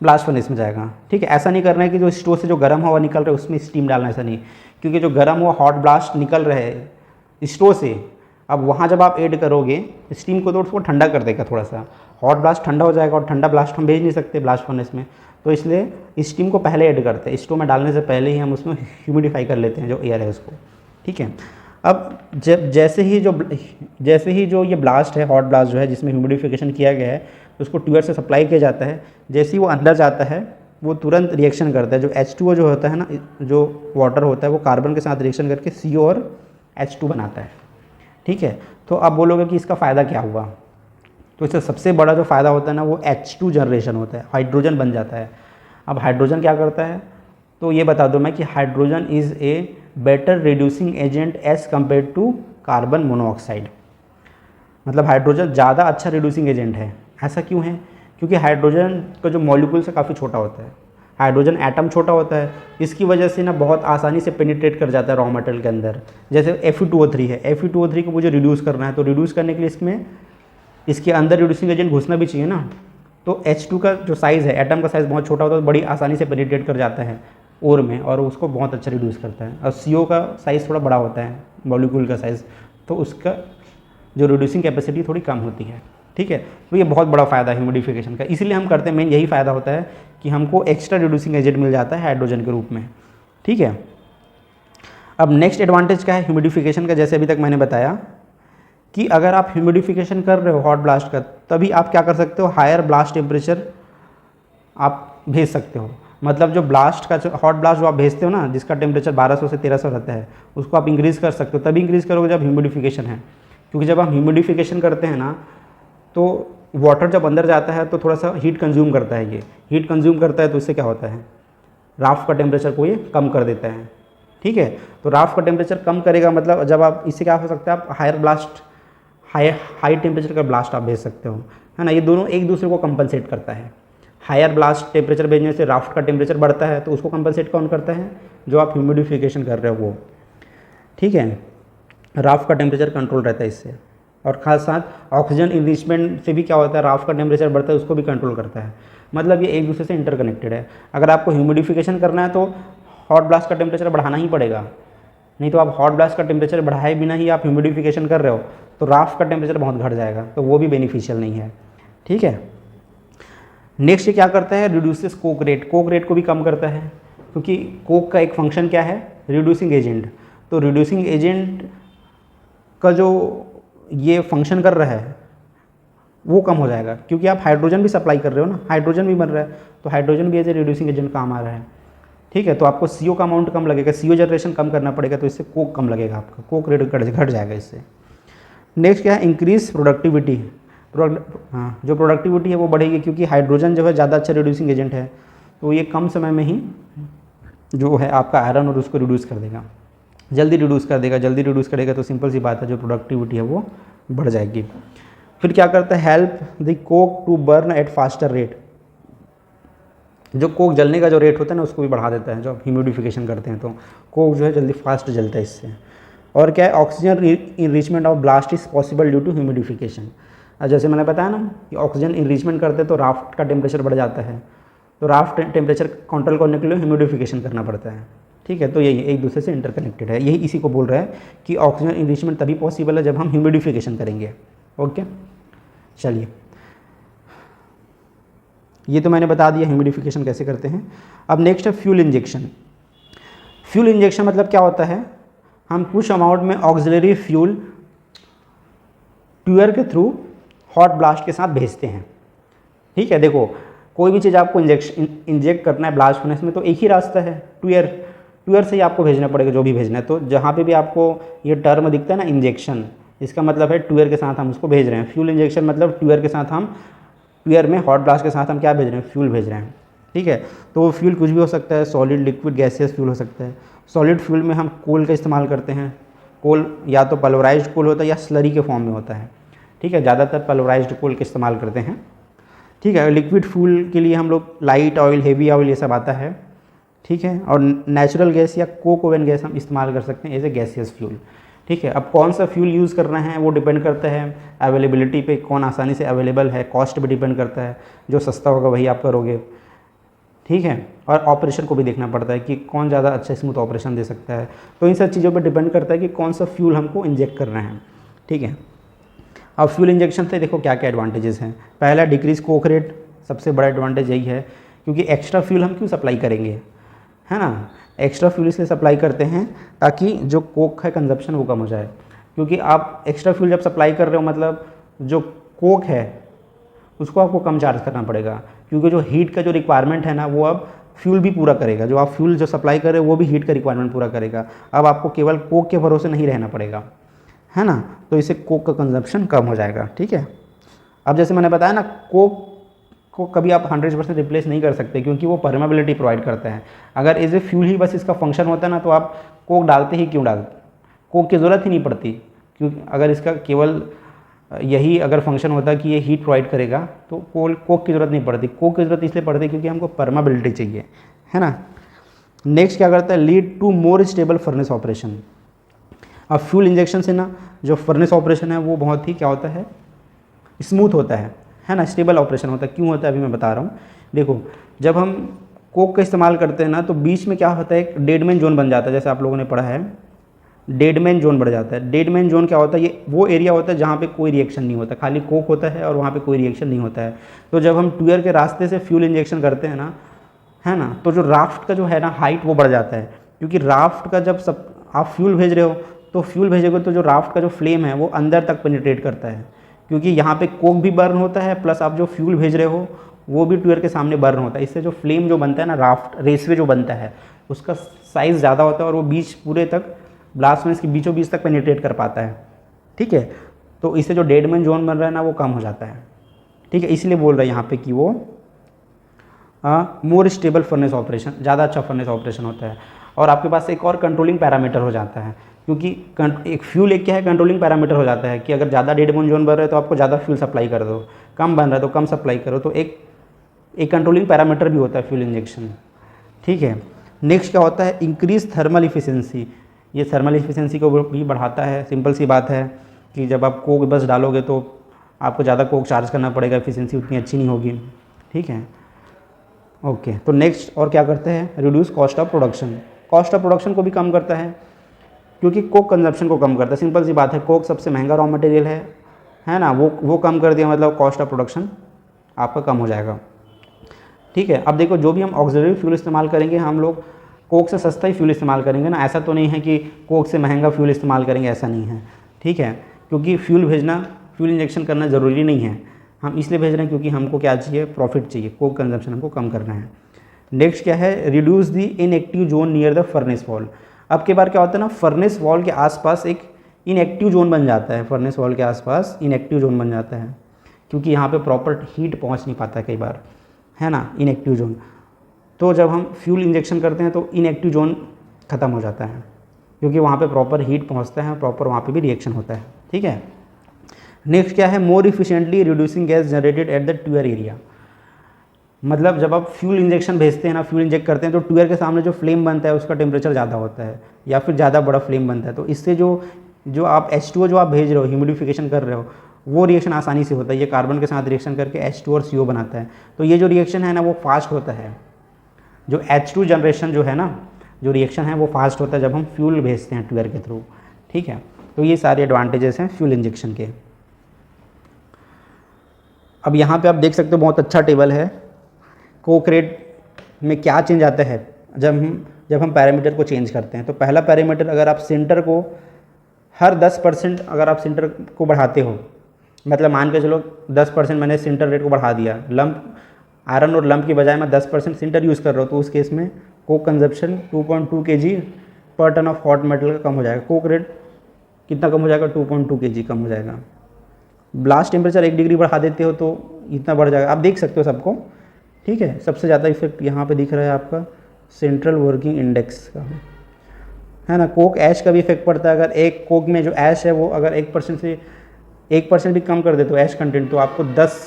ब्लास्ट फर्नेस में जाएगा, ठीक है। ऐसा नहीं करना है कि जो स्टोव से जो गर्म हवा निकल रहा है उसमें स्टीम डालना, ऐसा नहीं, क्योंकि जो गर्म हुआ हॉट ब्लास्ट निकल रहे हैं स्टोव से, अब वहाँ जब आप ऐड करोगे स्टीम को तो उसको ठंडा कर देगा थोड़ा सा, हॉट ब्लास्ट ठंडा हो जाएगा, और ठंडा ब्लास्ट हम भेज नहीं सकते ब्लास्ट फर्नेस में, तो इसलिए स्टीम को पहले ऐड करते हैं, स्टोव में डालने से पहले ही हम उसमें ह्यूमिडिफाई कर लेते हैं जो एयर है उसको, ठीक है। अब जैसे ही जो ये ब्लास्ट है, हॉट ब्लास्ट जो है जिसमें ह्यूमिडिफिकेशन किया गया है, उसको ट्यूअर से सप्लाई किया जाता है, जैसे ही वो अंदर जाता है वो तुरंत रिएक्शन करता है। जो H2O जो होता है ना, जो वाटर होता है वो कार्बन के साथ रिएक्शन करके CO और H2 बनाता है। ठीक है, तो आप बोलोगे कि इसका फ़ायदा क्या हुआ, तो इसका सबसे बड़ा जो फ़ायदा होता है ना वो H2 जनरेशन होता है, हाइड्रोजन बन जाता है। अब हाइड्रोजन क्या करता है, तो ये बता दूँ मैं कि hydrogen is a better reducing agent as compare to carbon monoxide. मतलब हाइड्रोजन ज़्यादा अच्छा रिड्यूसिंग एजेंट है। ऐसा क्यों है, क्योंकि हाइड्रोजन का जो मॉलिक्यूल से काफ़ी छोटा होता है, हाइड्रोजन एटम छोटा होता है, इसकी वजह से ना बहुत आसानी से पेनिट्रेट कर जाता है रॉ मटेरियल के अंदर। जैसे Fe2O3 है, Fe2O3 को मुझे रिड्यूस करना है, तो रिड्यूस करने के लिए इसके अंदर रिड्यूसिंग एजेंट घुसना भी चाहिए ना। तो H2 का जो साइज़ है, एटम का साइज़ बहुत छोटा होता है, तो बड़ी आसानी से पेनिट्रेट कर जाता है ओर में और उसको बहुत अच्छा रिड्यूस करता है। और CO का साइज़ थोड़ा बड़ा होता है, मॉलिक्यूल का साइज़, तो उसका जो रिड्यूसिंग कैपेसिटी थोड़ी कम होती है। ठीक है, तो ये बहुत बड़ा फ़ायदा है ह्यूमिडिफिकेशन का, इसलिए हम करते हैं। मेन यही फ़ायदा होता है कि हमको एक्स्ट्रा रिड्यूसिंग एजेंट मिल जाता है हाइड्रोजन के रूप में। ठीक है, अब नेक्स्ट एडवांटेज क्या है ह्यूमिडिफिकेशन का, जैसे अभी तक मैंने बताया कि अगर आप ह्यूमिडिफिकेशन कर रहे हो हॉट ब्लास्ट का, तभी आप क्या कर सकते हो, हायर ब्लास्ट टेम्परेचर आप भेज सकते हो। मतलब जो ब्लास्ट का हॉट ब्लास्ट जो आप भेजते हो ना, जिसका टेम्परेचर 1200 से 1300 रहता है, उसको आप इंक्रीज़ कर सकते हो। तभी इंक्रीज़ करोगे जब ह्यूमिडिफिकेशन है, क्योंकि जब हम ह्यूमिडिफिकेशन करते हैं ना, तो वाटर जब अंदर जाता है तो थोड़ा सा हीट कंज्यूम करता है। ये हीट कंज्यूम करता है तो इससे क्या होता है, राफ्ट का टेम्परेचर को ये कम कर देता है। ठीक है, तो राफ्ट का टेम्परेचर कम करेगा, मतलब जब आप इससे क्या हो सकता है, आप हायर ब्लास्ट, हाई टेम्परेचर का ब्लास्ट आप भेज सकते हो, है ना। ये दोनों एक दूसरे को कंपनसेट करता है। हायर ब्लास्ट टेम्परेचर भेजने से राफ्ट का टेम्परेचर बढ़ता है, तो उसको कंपनसेट कौन करता है, जो आप ह्यूमिडिफिकेशन कर रहे हो वो। ठीक है, राफ्ट का टेम्परेचर कंट्रोल रहता है इससे। और खास साथ ऑक्सीजन इनरिचमेंट से भी क्या होता है, राफ्ट का टेम्परेचर बढ़ता है, उसको भी कंट्रोल करता है। मतलब ये एक दूसरे से इंटरकनेक्टेड है। अगर आपको ह्यूमिडिफिकेशन करना है तो हॉट ब्लास्ट का टेम्परेचर बढ़ाना ही पड़ेगा, नहीं तो आप हॉट ब्लास्ट का टेम्परेचर बढ़ाए बिना ही आप ह्यूमिडिफिकेशन कर रहे हो तो राफ्ट का टेम्परेचर बहुत घट जाएगा, तो वो भी बेनिफिशियल नहीं है। ठीक है, नेक्स्ट ये क्या करता है, reduces Coke rate. Coke rate को भी कम करता है, क्योंकि कोक का एक फंक्शन क्या है, रिड्यूसिंग एजेंट। तो रिड्यूसिंग एजेंट का जो ये फंक्शन कर रहा है वो कम हो जाएगा, क्योंकि आप हाइड्रोजन भी सप्लाई कर रहे हो ना, हाइड्रोजन भी बन रहा है, तो हाइड्रोजन भी एज ए रिड्यूसिंग एजेंट काम आ रहा है। ठीक है, तो आपको CO का अमाउंट कम लगेगा, CO जनरेशन कम करना पड़ेगा, तो इससे कोक कम लगेगा, आपका कोक रेट घट जाएगा इससे। नेक्स्ट क्या है, इंक्रीज प्रोडक्टिविटी। हाँ, जो प्रोडक्टिविटी है वो बढ़ेगी, क्योंकि हाइड्रोजन जो है ज़्यादा अच्छा रिड्यूसिंग एजेंट है, तो ये कम समय में ही जो है आपका आयरन और उसको रिड्यूस कर देगा, जल्दी रिड्यूस कर देगा। जल्दी रिड्यूस करेगा तो सिंपल सी बात है, जो प्रोडक्टिविटी है वो बढ़ जाएगी। फिर क्या करता है, help the coke to burn at faster rate. जो कोक जलने का जो रेट होता है ना, उसको भी बढ़ा देता है। जो ह्यूमिडिफिकेशन करते हैं तो कोक जो है जल्दी फास्ट जलता है इससे। और क्या है, oxygen enrichment of blast is possible due to humidification. जैसे मैंने बताया ना कि ऑक्सीजन इनरिचमेंट करते हैं तो राफ्ट का टेम्परेचर बढ़ जाता है, तो राफ्ट टेम्परेचर कंट्रोल करने के लिए ह्यूमिडिफिकेशन करना पड़ता है। ठीक है, तो यही एक दूसरे से इंटरकनेक्टेड है। यही इसी को बोल रहा है कि ऑक्सीजन इनरिचमेंट तभी पॉसिबल है जब हम ह्यूमिडिफिकेशन करेंगे। ओके, चलिए, ये तो मैंने बता दिया ह्यूमिडिफिकेशन कैसे करते हैं। अब नेक्स्ट है फ्यूल इंजेक्शन। फ्यूल इंजेक्शन मतलब क्या होता है, हम कुछ अमाउंट में ऑक्सिलरी फ्यूल ट्यूअर के थ्रू हॉट ब्लास्ट के साथ भेजते हैं। ठीक है, देखो कोई भी चीज़ आपको इंजेक्ट करना है ब्लास्ट होने में, तो एक ही रास्ता है, ट्यूअर से ही आपको भेजना पड़ेगा जो भी भेजना है। तो जहाँ पे भी आपको ये टर्म दिखता है ना इंजेक्शन, इसका मतलब है ट्यूअर के साथ हम उसको भेज रहे हैं। फ्यूल इंजेक्शन मतलब ट्यूअर के साथ हम, ट्यूअर में हॉट ब्लास्ट के साथ हम क्या भेज रहे हैं, फ्यूल भेज रहे हैं। ठीक है, तो वो फ्यूल कुछ भी हो सकता है, सॉलिड, लिक्विड, गैसियस फ्यूल हो सकता है। सॉलिड फ्यूल में हम कोल का इस्तेमाल करते हैं। कोल या तो पल्वराइज्ड कोल होता है या स्लरी के फॉर्म में होता है। ठीक है, ज़्यादातर पल्वराइज्ड कोल का इस्तेमाल करते हैं। ठीक है, लिक्विड फ्यूल के लिए हम लोग लाइट ऑयल, हेवी ऑयल, ये सब आता है। ठीक है, और नेचुरल गैस या कोक ओवन गैस हम इस्तेमाल कर सकते हैं एज ए गैसियस फ्यूल। ठीक है, अब कौन सा फ्यूल यूज़ करना है वो डिपेंड करता है अवेलेबिलिटी पे, कौन आसानी से अवेलेबल है, कॉस्ट पे डिपेंड करता है। जो सस्ता होगा वही आप करोगे। ठीक है, और ऑपरेशन को भी देखना पड़ता है कि कौन ज़्यादा अच्छा स्मूथ ऑपरेशन दे सकता है। तो इन सब चीज़ों पर डिपेंड करता है कि कौन सा फ्यूल हमको इंजेक्ट करना है। ठीक है, अब फ्यूल इंजेक्शन से देखो क्या क्या एडवांटेजेस हैं। पहला, डिक्रीज कोक रेट, सबसे बड़ा एडवांटेज यही है, क्योंकि एक्स्ट्रा फ्यूल हम क्यों सप्लाई करेंगे, है ना। एक्स्ट्रा फ्यूल इसलिए सप्लाई करते हैं ताकि जो कोक है कंजप्शन वो कम हो जाए। क्योंकि आप एक्स्ट्रा फ्यूल जब सप्लाई कर रहे हो, मतलब जो कोक है उसको आपको कम चार्ज करना पड़ेगा, क्योंकि जो हीट का जो रिक्वायरमेंट है ना वो अब फ्यूल भी पूरा करेगा, जो आप फ्यूल जो सप्लाई कर रहे हो वो भी हीट का रिक्वायरमेंट पूरा करेगा। अब आपको केवल कोक के भरोसे नहीं रहना पड़ेगा, है ना, तो इससे कोक का कंजप्शन कम हो जाएगा। ठीक है, अब जैसे मैंने बताया ना, कोक को कभी आप 100% रिप्लेस नहीं कर सकते क्योंकि वो परमेबिलिटी प्रोवाइड करता है। अगर एज ए फ्यूल ही बस इसका फंक्शन होता ना तो आप कोक डालते ही क्यों डालते, कोक की ज़रूरत ही नहीं पड़ती। क्योंकि अगर इसका केवल यही अगर फंक्शन होता कि ये हीट प्रोवाइड करेगा तो कोक की ज़रूरत नहीं पड़ती। कोक की ज़रूरत इसलिए पड़ती है क्योंकि हमको परमेबिलिटी चाहिए, है ना। नेक्स्ट क्या करता है, lead to more stable furnace operation. अब फ्यूल इंजेक्शन से ना जो फर्नेस ऑपरेशन है वो बहुत ही क्या होता है, स्मूथ होता है ना, स्टेबल ऑपरेशन होता है। क्यों होता है अभी मैं बता रहा हूँ। देखो, जब हम कोक का इस्तेमाल करते हैं ना तो बीच में क्या होता है, एक डेडमैन जोन बन जाता है। जैसे आप लोगों ने पढ़ा है, डेडमैन जोन बढ़ जाता है। डेडमैन जोन क्या होता है, ये वो एरिया होता है जहाँ पे कोई रिएक्शन नहीं होता, खाली कोक होता है और वहाँ पे कोई रिएक्शन नहीं होता है। तो जब हम ट्यूयर के रास्ते से फ्यूल इंजेक्शन करते हैं ना, है ना, तो जो राफ्ट का जो है ना हाइट वो बढ़ जाता है। क्योंकि राफ्ट का जब सब आप फ्यूल भेज रहे हो तो फ्यूल भेजोगे तो जो राफ्ट का जो फ्लेम है वो अंदर तक पेनिट्रेट करता है, क्योंकि यहाँ पे कोक भी बर्न होता है प्लस आप जो फ्यूल भेज रहे हो वो भी ट्यूयर के सामने बर्न होता है। इससे जो फ्लेम जो बनता है ना, राफ्ट रेसवे जो बनता है उसका साइज़ ज़्यादा होता है और वो बीच पूरे तक ब्लास्ट फर्नेस के बीचों बीच तक पेनिट्रेट कर पाता है। ठीक है, तो इससे जो डेडमैन जोन बन रहा है ना वो कम हो जाता है। ठीक है, इसलिए बोल रहे हैं यहाँ पे कि वो मोर स्टेबल फर्नेस ऑपरेशन, ज़्यादा अच्छा फर्नेस ऑपरेशन होता है। और आपके पास एक और कंट्रोलिंग पैरामीटर हो जाता है, क्योंकि एक फ्यूल एक क्या है, कंट्रोलिंग पैरामीटर हो जाता है कि अगर ज़्यादा डेडमैन जोन बन रहा है तो आपको ज़्यादा फ्यूल सप्लाई कर दो, कम बन रहा है तो कम सप्लाई करो। तो एक कंट्रोलिंग पैरामीटर भी होता है फ्यूल इंजेक्शन। ठीक है, नेक्स्ट क्या होता है, इंक्रीज थर्मल इफिशिएंसी। ये थर्मल इफिशिएंसी को भी बढ़ाता है। सिंपल सी बात है कि जब आप कोक बस डालोगे तो आपको ज़्यादा कोक चार्ज करना पड़ेगा, एफिशिएंसी उतनी अच्छी नहीं होगी। ठीक है, ओके। तो नेक्स्ट और क्या करते हैं, reduce cost of production. Cost of production को भी कम करता है क्योंकि कोक कंजप्शन को कम करता है। सिंपल सी बात है, कोक सबसे महंगा रॉ मटेरियल है ना, वो कम कर दिया मतलब कॉस्ट ऑफ प्रोडक्शन आपका कम हो जाएगा। ठीक है, अब देखो जो भी हम ऑक्सिलरी फ्यूल इस्तेमाल करेंगे हम लोग कोक से सस्ता ही फ्यूल इस्तेमाल करेंगे ना, ऐसा तो नहीं है कि कोक से महंगा फ्यूल इस्तेमाल करेंगे, ऐसा नहीं है। ठीक है, क्योंकि फ्यूल भेजना, फ्यूल इंजेक्शन करना ज़रूरी नहीं है, हम इसलिए भेज रहे हैं क्योंकि हमको क्या चाहिए, प्रॉफिट चाहिए, कोक कंजप्शन हमको कम करना है। नेक्स्ट क्या है, reduce the inactive zone near the furnace wall. अब के बार क्या होता है ना, फर्नेस वॉल के आसपास एक इनएक्टिव जोन बन जाता है, फर्नेस वॉल के आसपास इनएक्टिव जोन बन जाता है क्योंकि यहाँ पे प्रॉपर हीट पहुँच नहीं पाता कई बार, है ना, इनएक्टिव जोन। तो जब हम फ्यूल इंजेक्शन करते हैं तो इनएक्टिव जोन ख़त्म हो जाता है क्योंकि वहाँ पे प्रॉपर हीट पहुँचता है, प्रॉपर वहाँ पे भी रिएक्शन होता है। ठीक है, नेक्स्ट क्या है, more efficiently reducing gas generated at the tuyere area. मतलब जब आप फ्यूल इंजेक्शन भेजते हैं ना, फ्यूल इंजेक्ट करते हैं तो ट्यूयर के सामने जो फ्लेम बनता है उसका टेम्परेचर ज़्यादा होता है या फिर ज़्यादा बड़ा फ्लेम बनता है। तो इससे जो आप H2O जो आप भेज रहे हो, ह्यूमिडिफिकेशन कर रहे हो, वो रिएक्शन आसानी से होता है। ये कार्बन के साथ रिएक्शन करके H2 और CO बनाता है। तो ये जो रिएक्शन है ना वो फास्ट होता है। जो H2 जनरेशन जो है ना, जो रिएक्शन है वो फास्ट होता है जब हम फ्यूल भेजते हैं ट्यूयर के थ्रू। ठीक है, तो ये सारे एडवांटेजेस हैं फ्यूल इंजेक्शन के। अब यहाँ पे आप देख सकते हो बहुत अच्छा टेबल है, कोक रेट में क्या चेंज आता है जब हम पैरामीटर को चेंज करते हैं। तो पहला पैरामीटर, अगर आप सेंटर को हर 10% अगर आप सेंटर को बढ़ाते हो, मतलब मान के चलो 10% मैंने सेंटर रेट को बढ़ा दिया, लंप आयरन और लंप की बजाय मैं 10% सेंटर यूज़ कर रहा हूँ, तो उस केस में कोक कंजप्शन 2.2 kg पर टन ऑफ हॉट मेटल का कम हो जाएगा। कोक रेट कितना कम हो जाएगा, 2.2 kg कम हो जाएगा। ब्लास्ट टेम्परेचर 1 डिग्री बढ़ा देते हो तो इतना बढ़ जाएगा, आप देख सकते हो सबको। ठीक है, सबसे ज़्यादा इफेक्ट यहाँ पे दिख रहा है आपका सेंट्रल वर्किंग इंडेक्स का, है ना। कोक ऐश का भी इफेक्ट पड़ता है। अगर एक कोक में जो ऐश है वो अगर 1% से 1% भी कम कर दे तो ऐश कंटेंट, तो आपको 10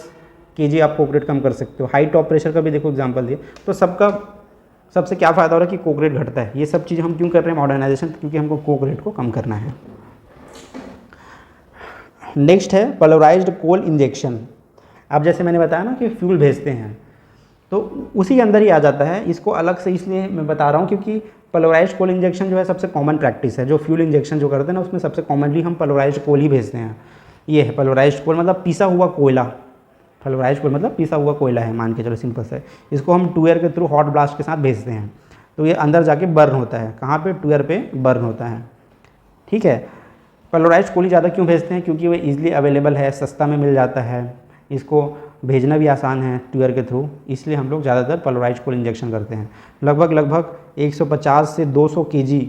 kg आप कोक रेट कम कर सकते हो। हाई टॉप प्रेशर का भी देखो एग्जांपल दिए। तो सबसे क्या फ़ायदा हो रहा है कि कोक रेट घटता है। ये सब चीज़ हम क्यों कर रहे हैं मॉडर्नाइजेशन, क्योंकि हमको कोक रेट को कम करना है। नेक्स्ट है पल्वराइज्ड कोल इंजेक्शन। अब जैसे मैंने बताया ना कि फ्यूल भेजते हैं तो उसी के अंदर ही आ जाता है। इसको अलग से इसलिए मैं बता रहा हूँ क्योंकि पल्वराइज्ड कोल इंजेक्शन जो है सबसे कॉमन प्रैक्टिस है। जो फ्यूल इंजेक्शन जो करते हैं ना उसमें सबसे कॉमनली हम पल्वराइज्ड कोल ही भेजते हैं। ये है पल्वराइज्ड कोल, मतलब पिसा हुआ कोयला। पल्वराइज्ड कोल मतलब पिसा हुआ कोयला है, मान के चलो सिंपल से। इसको हम ट्यूयर के थ्रू हॉट ब्लास्ट के साथ भेजते हैं तो ये अंदर जाके बर्न होता है। कहाँ पे, ट्यूयर पे बर्न होता है। ठीक है, पल्वराइज्ड कोल ही ज़्यादा क्यों भेजते हैं, क्योंकि वो ईजिली अवेलेबल है, सस्ता में मिल जाता है। इसको भेजना भी आसान है ट्यूअर के थ्रू, इसलिए हम लोग ज़्यादातर पल्वराइज्ड कोल इंजेक्शन करते हैं। लगभग 150 से 200 kg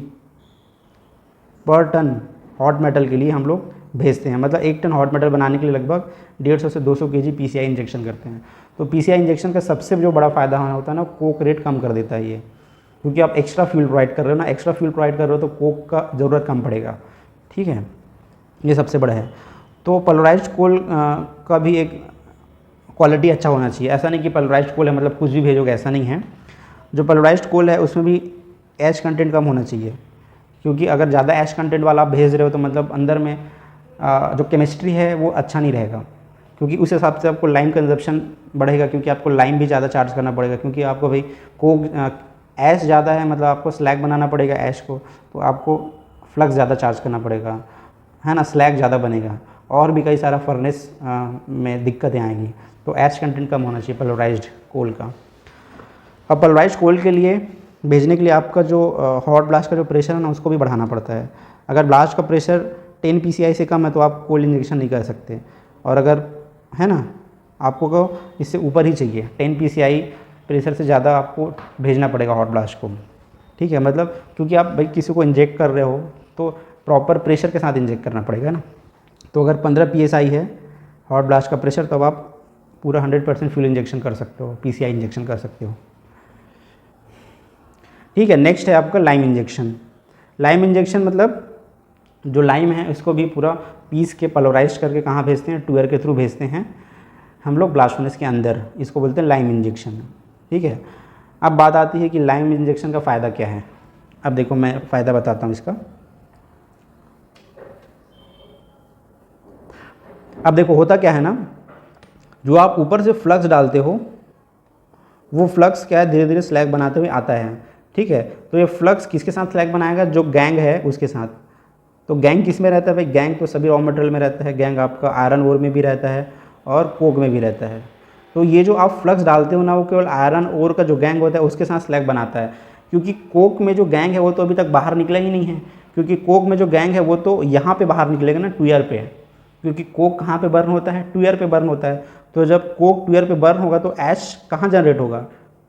पर टन हॉट मेटल के लिए हम लोग भेजते हैं। मतलब 1 टन हॉट मेटल बनाने के लिए लगभग 150 से 200 kg PCI इंजेक्शन करते हैं। तो PCI इंजेक्शन का सबसे जो बड़ा फ़ायदा होता है ना, कोक रेट कम कर देता है ये, क्योंकि आप एक्स्ट्रा फ्यूल प्रोवाइड कर रहे हो ना, एक्स्ट्रा फ्यूल प्रोवाइड कर रहे हो तो कोक का ज़रूरत कम पड़ेगा। ठीक है, ये सबसे बड़ा है। तो पल्वराइज्ड कोल का भी एक क्वालिटी अच्छा होना चाहिए। ऐसा नहीं कि पल्वराइज्ड कोल है मतलब कुछ भी भेजोगे, ऐसा नहीं है। जो पल्वराइज्ड कोल है उसमें भी ऐश कंटेंट कम होना चाहिए, क्योंकि अगर ज़्यादा ऐश कंटेंट वाला आप भेज रहे हो तो मतलब अंदर में जो केमिस्ट्री है वो अच्छा नहीं रहेगा, क्योंकि उस हिसाब से आपको लाइम कंजप्शन बढ़ेगा, क्योंकि आपको लाइम भी ज़्यादा चार्ज करना पड़ेगा, क्योंकि आपको भाई कोक ऐश ज़्यादा है, मतलब आपको स्लैग बनाना पड़ेगा ऐश को, तो आपको फ्लक्स ज़्यादा चार्ज करना पड़ेगा, है ना, स्लैग ज़्यादा बनेगा, और भी कई सारा फर्नेस में दिक्कतें आएंगी। तो ऐश कंटेंट कम होना चाहिए पल्वराइज्ड कोल का। अब पल्वराइज्ड कोल के लिए भेजने के लिए आपका जो हॉट ब्लास्ट का जो प्रेशर है ना, उसको भी बढ़ाना पड़ता है। अगर ब्लास्ट का प्रेशर 10 PCI से कम है तो आप कोल इंजेक्शन नहीं कर सकते, और अगर है ना आपको इससे ऊपर ही चाहिए, 10 PCI प्रेशर से ज़्यादा आपको भेजना पड़ेगा हॉट ब्लास्ट को। ठीक है, मतलब क्योंकि आप भाई किसी को इंजेक्ट कर रहे हो तो प्रॉपर प्रेशर के साथ इंजेक्ट करना पड़ेगा ना। तो अगर 15 PSI है हॉट ब्लास्ट का प्रेशर, तब आप पूरा 100% फ्यूल इंजेक्शन कर सकते हो, PCI इंजेक्शन कर सकते हो। ठीक है, नेक्स्ट है आपका लाइम इंजेक्शन। लाइम इंजेक्शन मतलब जो लाइम है उसको भी पूरा पीस के पल्वराइज करके कहाँ भेजते हैं, ट्यूअर के थ्रू भेजते हैं हम लोग ब्लास्ट फर्नेस के अंदर, इसको बोलते हैं लाइम इंजेक्शन। ठीक है, अब बात आती है कि लाइम इंजेक्शन का फ़ायदा क्या है। अब देखो मैं फ़ायदा बताता हूँ इसका। अब देखो होता क्या है ना, जो आप ऊपर से फ्लक्स डालते हो वो फ्लक्स क्या है, धीरे धीरे स्लैग बनाते हुए आता है। ठीक है, तो ये फ्लक्स किसके साथ स्लैग बनाएगा, जो गैंग है उसके साथ। तो गैंग किस में रहता है भाई, गैंग तो सभी रॉ मटेरियल में रहता है। गैंग आपका आयरन ओर में भी रहता है और कोक में भी रहता है। तो ये जो आप फ्लक्स डालते हो ना, वो केवल आयरन ओर का जो गैंग होता है उसके साथ स्लैग बनाता है, क्योंकि कोक में जो गैंग है वो तो अभी तक बाहर निकला ही नहीं है। क्योंकि कोक में जो गैंग है वो तो यहाँ पे बाहर निकलेगा ना, ट्यूअर पे, क्योंकि कोक कहाँ पे बर्न होता है, ट्यूअर पे बर्न होता है। तो जब कोक ट्यूअर पे बर्न होगा तो ऐश कहाँ जनरेट होगा,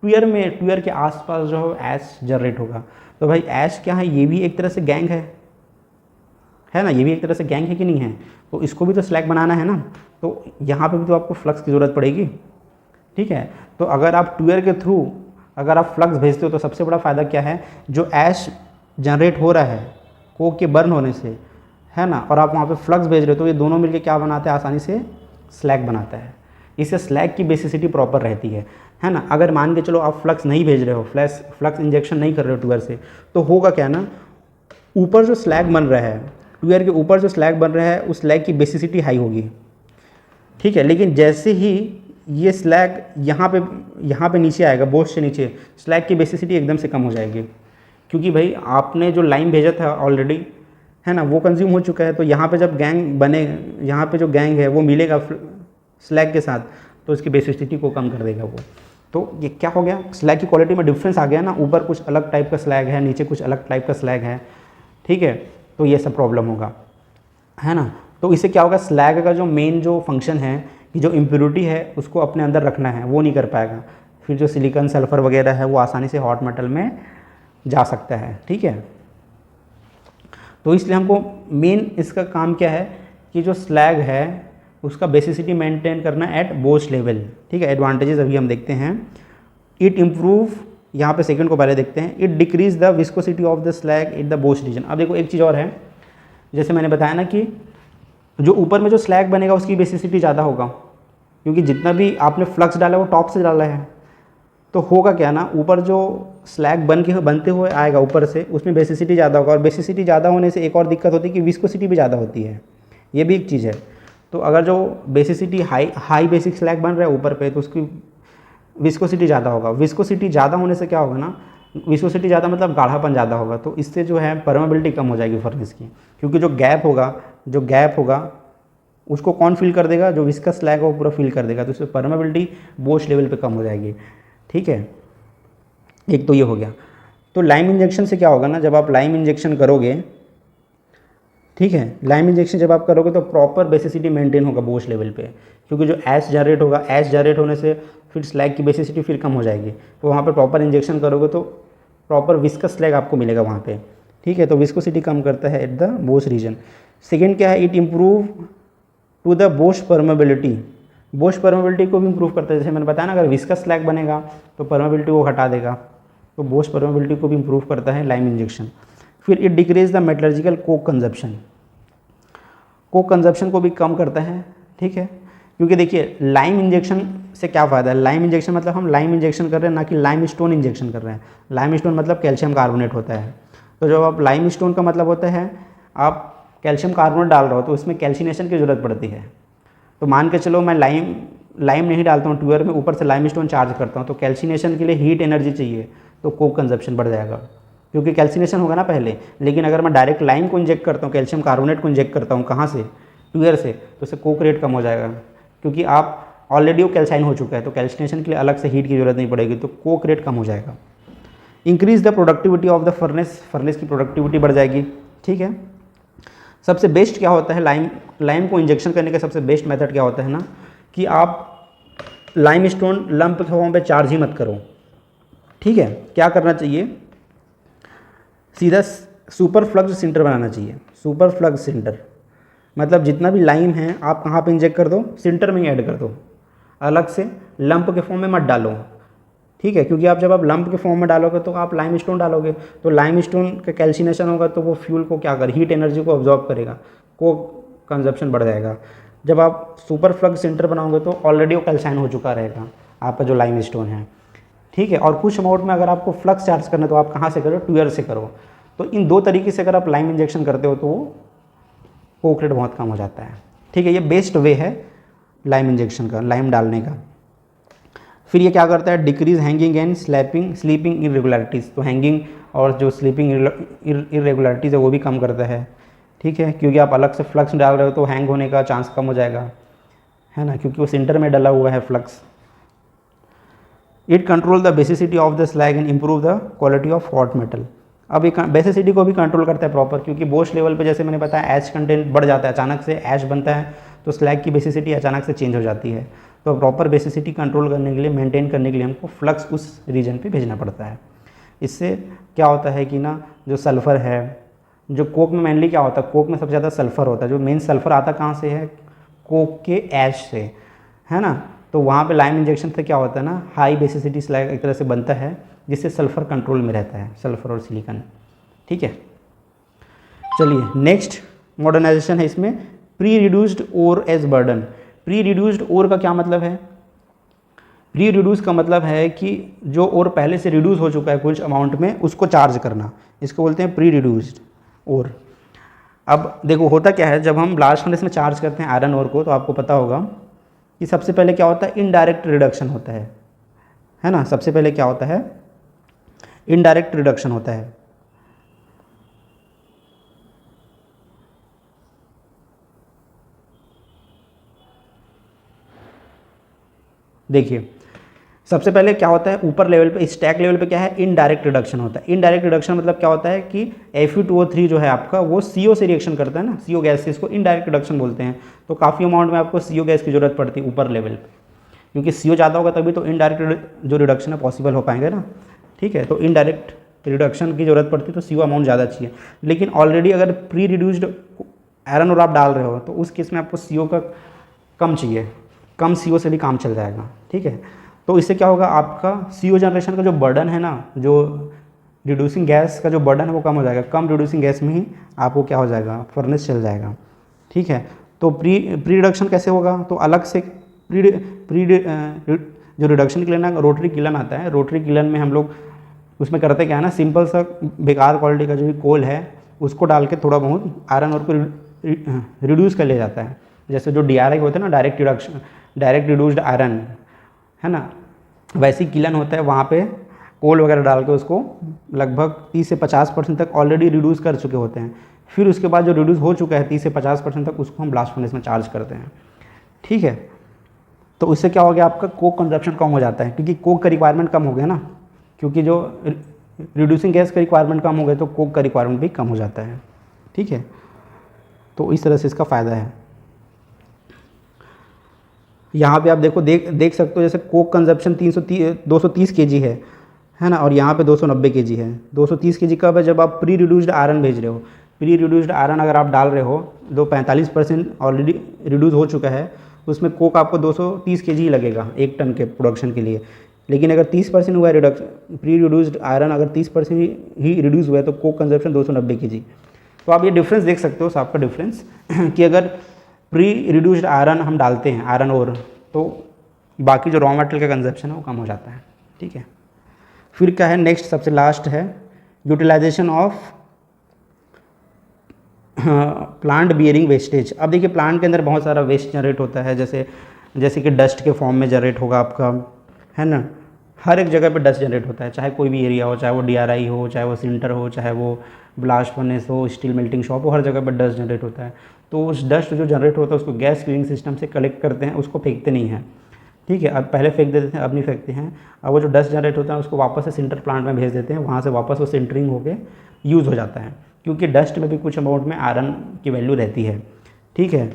ट्यूअर में, ट्यूअर के आसपास जो ऐश जनरेट होगा। तो भाई ऐश क्या है, ये भी एक तरह से गैंग है ना, ये भी एक तरह से गैंग है कि नहीं है। तो इसको भी तो स्लैग बनाना है ना, तो यहाँ पे भी तो आपको फ्लक्स की ज़रूरत पड़ेगी। ठीक है, तो अगर आप ट्यूअर के थ्रू अगर आप फ्लक्स भेजते हो तो सबसे बड़ा फ़ायदा क्या है, जो ऐश जनरेट हो रहा है कोक के बर्न होने से, है ना, और आप वहाँ पे फ्लक्स भेज रहे हो, तो ये दोनों मिलके क्या बनाते हैं, आसानी से स्लैग बनाता है। इससे स्लैग की बेसिसिटी प्रॉपर रहती है ना। अगर मान के चलो आप फ्लक्स नहीं भेज रहे हो, फ्लक्स इंजेक्शन नहीं कर रहे हो ट्यूअर से, तो होगा क्या ना, ऊपर जो स्लैग बन रहा है, ट्यूअर के ऊपर जो स्लैग बन रहा है उस स्लैग की बेसिसिटी हाई होगी। ठीक है, लेकिन जैसे ही ये स्लैग यहाँ पे नीचे आएगा, बोझ से नीचे, स्लैग की बेसिसिटी एकदम से कम हो जाएगी, क्योंकि भाई आपने जो लाइम भेजा था ऑलरेडी, है ना, वो कंज्यूम हो चुका है। तो यहाँ पे जब गैंग बने, यहाँ पे जो गैंग है वो मिलेगा स्लैग के साथ, तो इसकी बेसिसिटी को कम कर देगा वो। तो ये क्या हो गया, स्लैग की क्वालिटी में डिफरेंस आ गया ना, ऊपर कुछ अलग टाइप का स्लैग है, नीचे कुछ अलग टाइप का स्लैग है। ठीक है, तो ये सब प्रॉब्लम होगा, है ना। तो इससे क्या होगा, स्लैग का जो मेन जो फंक्शन है कि जो इम्प्योरिटी है उसको अपने अंदर रखना है, वो नहीं कर पाएगा। फिर जो सिलिकॉन सल्फर वगैरह है वो आसानी से हॉट मेटल में जा सकता है। ठीक है, तो इसलिए हमको मेन इसका काम क्या है कि जो स्लैग है उसका बेसिसिटी मेंटेन करना एट बोझ लेवल। ठीक है, एडवांटेजेस अभी हम देखते हैं। इट इम्प्रूव, यहाँ पे सेकंड को पहले देखते हैं। It decrease the viscosity of the slag in the बोझ रीजन। अब देखो एक चीज़ और है, जैसे मैंने बताया ना कि जो ऊपर में जो स्लैग बनेगा उसकी बेसिसिटी ज़्यादा होगा, क्योंकि जितना भी आपने फ्लक्स डाला है वो टॉप से डाला है। तो होगा क्या ना, ऊपर जो स्लैग बनते हुए आएगा ऊपर से, उसमें बेसिसिटी ज़्यादा होगा, और बेसिसिटी ज़्यादा होने से एक और दिक्कत होती है कि विस्कोसिटी भी ज़्यादा होती है, ये भी एक चीज़ है। तो अगर जो बेसिसिटी हाई बेसिक स्लैग बन रहा है ऊपर पे, तो उसकी विस्कोसिटी ज़्यादा होगा। विस्कोसिटी ज़्यादा होने से क्या होगा ना, विस्कोसिटी ज़्यादा मतलब गाढ़ापन ज़्यादा होगा, तो इससे जो है परमेबिलिटी कम हो जाएगी फर्नेस की, क्योंकि जो गैप होगा उसको कौन फिल कर देगा, जो विस्कस स्लैग है वो पूरा फिल कर देगा, तो इससे परमेबिलिटी बोझ लेवल पे कम हो जाएगी। ठीक है, एक तो ये हो गया। तो लाइम इंजेक्शन से क्या होगा ना, जब आप लाइम इंजेक्शन करोगे, ठीक है, लाइम इंजेक्शन जब आप करोगे तो प्रॉपर बेसिसिटी मेंटेन होगा बोझ लेवल पे, क्योंकि जो ऐश जनरेट होगा, ऐश जनरेट होने से फिर स्लैग की बेसिसिटी फिर कम हो जाएगी। तो वहाँ पे प्रॉपर इंजेक्शन करोगे तो प्रॉपर विस्कस स्लैग आपको मिलेगा वहाँ पे, ठीक है। तो विस्कोसिटी कम करता है at the bosh region. Second क्या है, it improve to the bosh permeability. Bosh permeability को भी इम्प्रूव करता है, जैसे मैंने बताया ना, अगर विस्कस स्लैग बनेगा तो परमेबिलिटी को हटा देगा, तो बोस परमेबिलिटी को भी इम्प्रूव करता है लाइम इंजेक्शन। फिर it decrease the metallurgical Coke consumption, Coke consumption को भी कम करता है, ठीक है। क्योंकि देखिए लाइम इंजेक्शन से क्या फ़ायदा है, लाइम इंजेक्शन मतलब हम लाइम इंजेक्शन कर रहे हैं, ना कि लाइम स्टोन इंजेक्शन कर रहे हैं। लाइम स्टोन मतलब कैल्शियम कार्बोनेट होता है, तो जब आप लाइम स्टोन का मतलब होता है आप कैल्शियम कार्बोनेट डाल रहे हो तो उसमें कैल्शिनेशन की ज़रूरत पड़ती है। तो मान के चलो मैं लाइम नहीं डालता हूँ ट्यूबर में, ऊपर से लाइम स्टोन चार्ज करता हूँ, तो कैल्शिनेशन के लिए हीट एनर्जी चाहिए, तो कोक कंजप्शन बढ़ जाएगा, क्योंकि कैल्शिनेशन होगा ना पहले। लेकिन अगर मैं डायरेक्ट लाइम को इंजेक्ट करता हूँ, कैल्शियम कार्बोनेट को इंजेक्ट करता हूँ, कहाँ से, ट्यूबर से, तो उससे कोक रेट कम हो जाएगा, क्योंकि आप ऑलरेडी वो कैल्साइन हो चुका है, तो कैल्शिनेशन के लिए अलग से हीट की जरूरत नहीं पड़ेगी, तो कोक रेट कम हो जाएगा। Increase the productivity of the furnace, furnace की प्रोडक्टिविटी बढ़ जाएगी, ठीक है। सबसे बेस्ट क्या होता है, लाइम को इंजेक्शन करने का सबसे बेस्ट मेथड क्या होता है ना, कि आप लाइम स्टोन लंप के फॉर्म पे चार्ज ही मत करो, ठीक है। क्या करना चाहिए, सीधा सुपर फ्लक्स सिंटर बनाना चाहिए। सुपर फ्लक्स सिंटर मतलब जितना भी लाइम है आप कहाँ पे इंजेक्ट कर दो, सिंटर में ही ऐड कर दो, अलग से लंप के फॉर्म में मत डालो, ठीक है। क्योंकि आप जब आप लंप के फॉर्म में डालोगे तो आप लाइम स्टोन डालोगे, तो लाइम स्टोन का कैल्शिनेशन होगा तो वो फ्यूल को क्या कर, हीट एनर्जी को ऑब्जॉर्ब करेगा, कोक कंजप्शन बढ़ जाएगा। जब आप सुपर फ्लक्स सिंटर बनाओगे तो ऑलरेडी वो कैल्साइन हो चुका रहेगा आपका जो लाइम स्टोन है, ठीक है। और कुछ अमाउंट में अगर आपको फ्लक्स चार्ज करना है तो आप कहाँ से करो, ट्यूबर से करो। तो इन दो तरीके से अगर आप लाइम इंजेक्शन करते हो तो वो कोक रेट बहुत कम हो जाता है, ठीक है। ये बेस्ट वे है लाइम इंजेक्शन का, लाइम डालने का। फिर ये क्या करता है, decrease hanging and sleeping irregularities. तो हैंगिंग और जो स्लीपिंग इरेगुलरिटीज़ है वो भी कम करता है, ठीक है। क्योंकि आप अलग से फ्लक्स डाल रहे हो तो हैंग होने का चांस कम हो जाएगा, है ना, क्योंकि वो सेंटर में डला हुआ है flux. It control the basicity of the slag and improve the quality of hot metal. अब ये बेसिसिटी को भी कंट्रोल करता है प्रॉपर, क्योंकि बोश लेवल पे जैसे मैंने बताया ऐश कंटेंट बढ़ जाता है, अचानक से ऐश बनता है तो स्लैग की बेसिसिटी अचानक से चेंज हो जाती है। तो प्रॉपर बेसिसिटी कंट्रोल करने के लिए, मेंटेन करने के लिए हमको फ्लक्स उस रीजन पे भेजना पड़ता है। इससे क्या होता है कि ना, जो सल्फ़र है, जो कोक में मेनली क्या होता है, कोक में सबसे ज़्यादा सल्फ़र होता है। जो मेन सल्फ़र आता कहाँ से है, कोक के ऐश से, है ना। तो वहाँ पे लाइम इंजेक्शन से क्या होता है ना, हाई बेसिसिटी स्लैग एक तरह से बनता है, जिससे सल्फ़र कंट्रोल में रहता है, सल्फ़र और सिलिकॉन, ठीक है। चलिए नेक्स्ट मॉडर्नाइजेशन है इसमें, प्री रिड्यूस्ड ओर एज बर्डन। प्री रिड्यूस्ड ओर का क्या मतलब है, प्री रिड्यूस का मतलब है कि जो ओर पहले से रिड्यूस हो चुका है कुछ अमाउंट में, उसको चार्ज करना, इसको बोलते हैं प्री रिड्यूस्ड ओर। अब देखो होता क्या है, जब हम ब्लास्ट फर्नेस में चार्ज करते हैं आयरन ओर को, तो आपको पता होगा कि सबसे पहले क्या होता है, इनडायरेक्ट रिडक्शन होता है ना। सबसे पहले क्या होता है, इनडायरेक्ट रिडक्शन होता है। देखिए सबसे पहले क्या होता है, ऊपर लेवल पे, स्टैक लेवल पे क्या है, इनडायरेक्ट रिडक्शन होता है। इनडायरेक्ट रिडक्शन मतलब क्या होता है कि Fe2O3 जो है आपका, वो CO से रिएक्शन करता है ना, CO गैस से, इसको इनडायरेक्ट रिडक्शन बोलते हैं। तो काफ़ी अमाउंट में आपको CO गैस की जरूरत पड़ती है ऊपर लेवल पे, क्योंकि CO ज़्यादा होगा तभी तो इनडायरेक्ट जो रिडक्शन है पॉसिबल हो पाएंगे ना, ठीक है। तो इनडायरेक्ट रिडक्शन की जरूरत पड़ती है, तो CO अमाउंट ज़्यादा चाहिए। लेकिन ऑलरेडी अगर प्री रिड्यूस्ड आयरन और आप डाल रहे हो तो उस केस में आपको CO का कम चाहिए, कम CO से भी काम चल जाएगा, ठीक है। तो इससे क्या होगा, आपका CO जनरेशन का जो बर्डन है ना, जो रिड्यूसिंग गैस का जो बर्डन है वो कम हो जाएगा। कम रिड्यूसिंग गैस में ही आपको क्या हो जाएगा, फर्नेस चल जाएगा, ठीक है। तो प्री रिडक्शन कैसे होगा, तो अलग से जो रिडक्शन के लिए ना रोटरी किलन आता है, रोटरी किलन में हम लोग उसमें करते क्या है ना, सिंपल सा बेकार क्वालिटी का जो भी कोल है उसको डाल के थोड़ा बहुत आयरन और को रिड्यूस कर लिया जाता है। जैसे जो DRI होता है ना, डायरेक्ट रिड्यूस्ड आयरन, है ना, वैसी किलन होता है, वहाँ पे कोल वगैरह डाल के उसको लगभग 30 से 50% तक ऑलरेडी रिड्यूस कर चुके होते हैं। फिर उसके बाद जो रिड्यूस हो चुका है 30 से 50% तक, उसको हम ब्लास्ट फर्नेस में चार्ज करते हैं, ठीक है। तो उससे क्या हो गया, आपका कोक कंजप्शन कम हो जाता है, क्योंकि कोक का रिक्वायरमेंट कम हो गया ना, क्योंकि जो रिड्यूसिंग गैस का रिक्वायरमेंट कम हो गया तो कोक का रिक्वायरमेंट भी कम हो जाता है, ठीक है। तो इस तरह से इसका फ़ायदा है। यहाँ पे आप देखो देख सकते हो, जैसे कोक कंजप्शन 230 केजी है ना, और यहाँ पे 290 केजी है। 230 केजी कब है, जब आप प्री रिड्यूस्ड आयरन भेज रहे हो। प्री रिड्यूस्ड आयरन अगर आप डाल रहे हो, 45% ऑलरेडी रिड्यूस हो चुका है, उसमें कोक आपको 230 केजी ही लगेगा 1 टन के प्रोडक्शन के लिए। लेकिन अगर 30% हुआ है रिडक्शन, प्री रिड्यूस्ड आयरन अगर 30% ही रिड्यूस हुआ है, तो कोक कंजप्शन 290 केजी। तो आप ये डिफरेंस देख सकते हो, साफ का डिफरेंस कि अगर प्री रिड्यूस्ड आयरन हम डालते हैं, आयरन ओर, तो बाकी जो रॉ मटेरियल का कंजप्शन है वो कम हो जाता है। ठीक है, फिर क्या है नेक्स्ट, सबसे लास्ट है utilization of plant bearing wastage. अब देखिए प्लांट के अंदर बहुत सारा वेस्ट जनरेट होता है, जैसे कि डस्ट के फॉर्म में जनरेट होगा आपका, है ना। हर एक जगह पे डस्ट जनरेट होता है, चाहे कोई भी एरिया हो, चाहे वो DRI हो, चाहे वो सिंटर हो, चाहे वो ब्लास्ट फर्नेस हो, स्टील मेल्टिंग शॉप हो, हर जगह पर डस्ट जनरेट होता है। तो उस डस्ट जो जनरेट होता है उसको गैस क्लीनिंग सिस्टम से कलेक्ट करते हैं, उसको फेंकते नहीं हैं। ठीक है, अब पहले फेंक देते थे, अब नहीं फेंकते हैं। अब वो जो डस्ट जनरेट होता है उसको वापस से सिंटर प्लांट में भेज देते हैं, वहाँ से वापस वो सिंटरिंग होकर यूज़ हो जाता है, क्योंकि डस्ट में भी कुछ अमाउंट में आयरन की वैल्यू रहती है। ठीक है,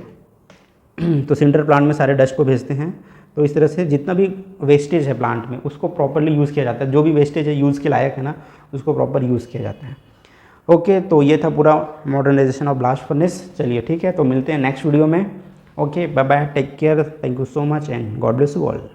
तो सिंटर प्लांट में सारे डस्ट को भेजते हैं। तो इस तरह से जितना भी वेस्टेज है प्लांट में, उसको प्रॉपरली यूज़ किया जाता है। जो भी वेस्टेज है यूज़ के लायक है ना, उसको प्रॉपर यूज़ किया जाता है। ओके, तो ये था पूरा मॉडर्नाइजेशन ऑफ ब्लास्ट फर्नेस। चलिए ठीक है, तो मिलते हैं नेक्स्ट वीडियो में। Okay, bye bye, take care, thank you so much and God bless you all.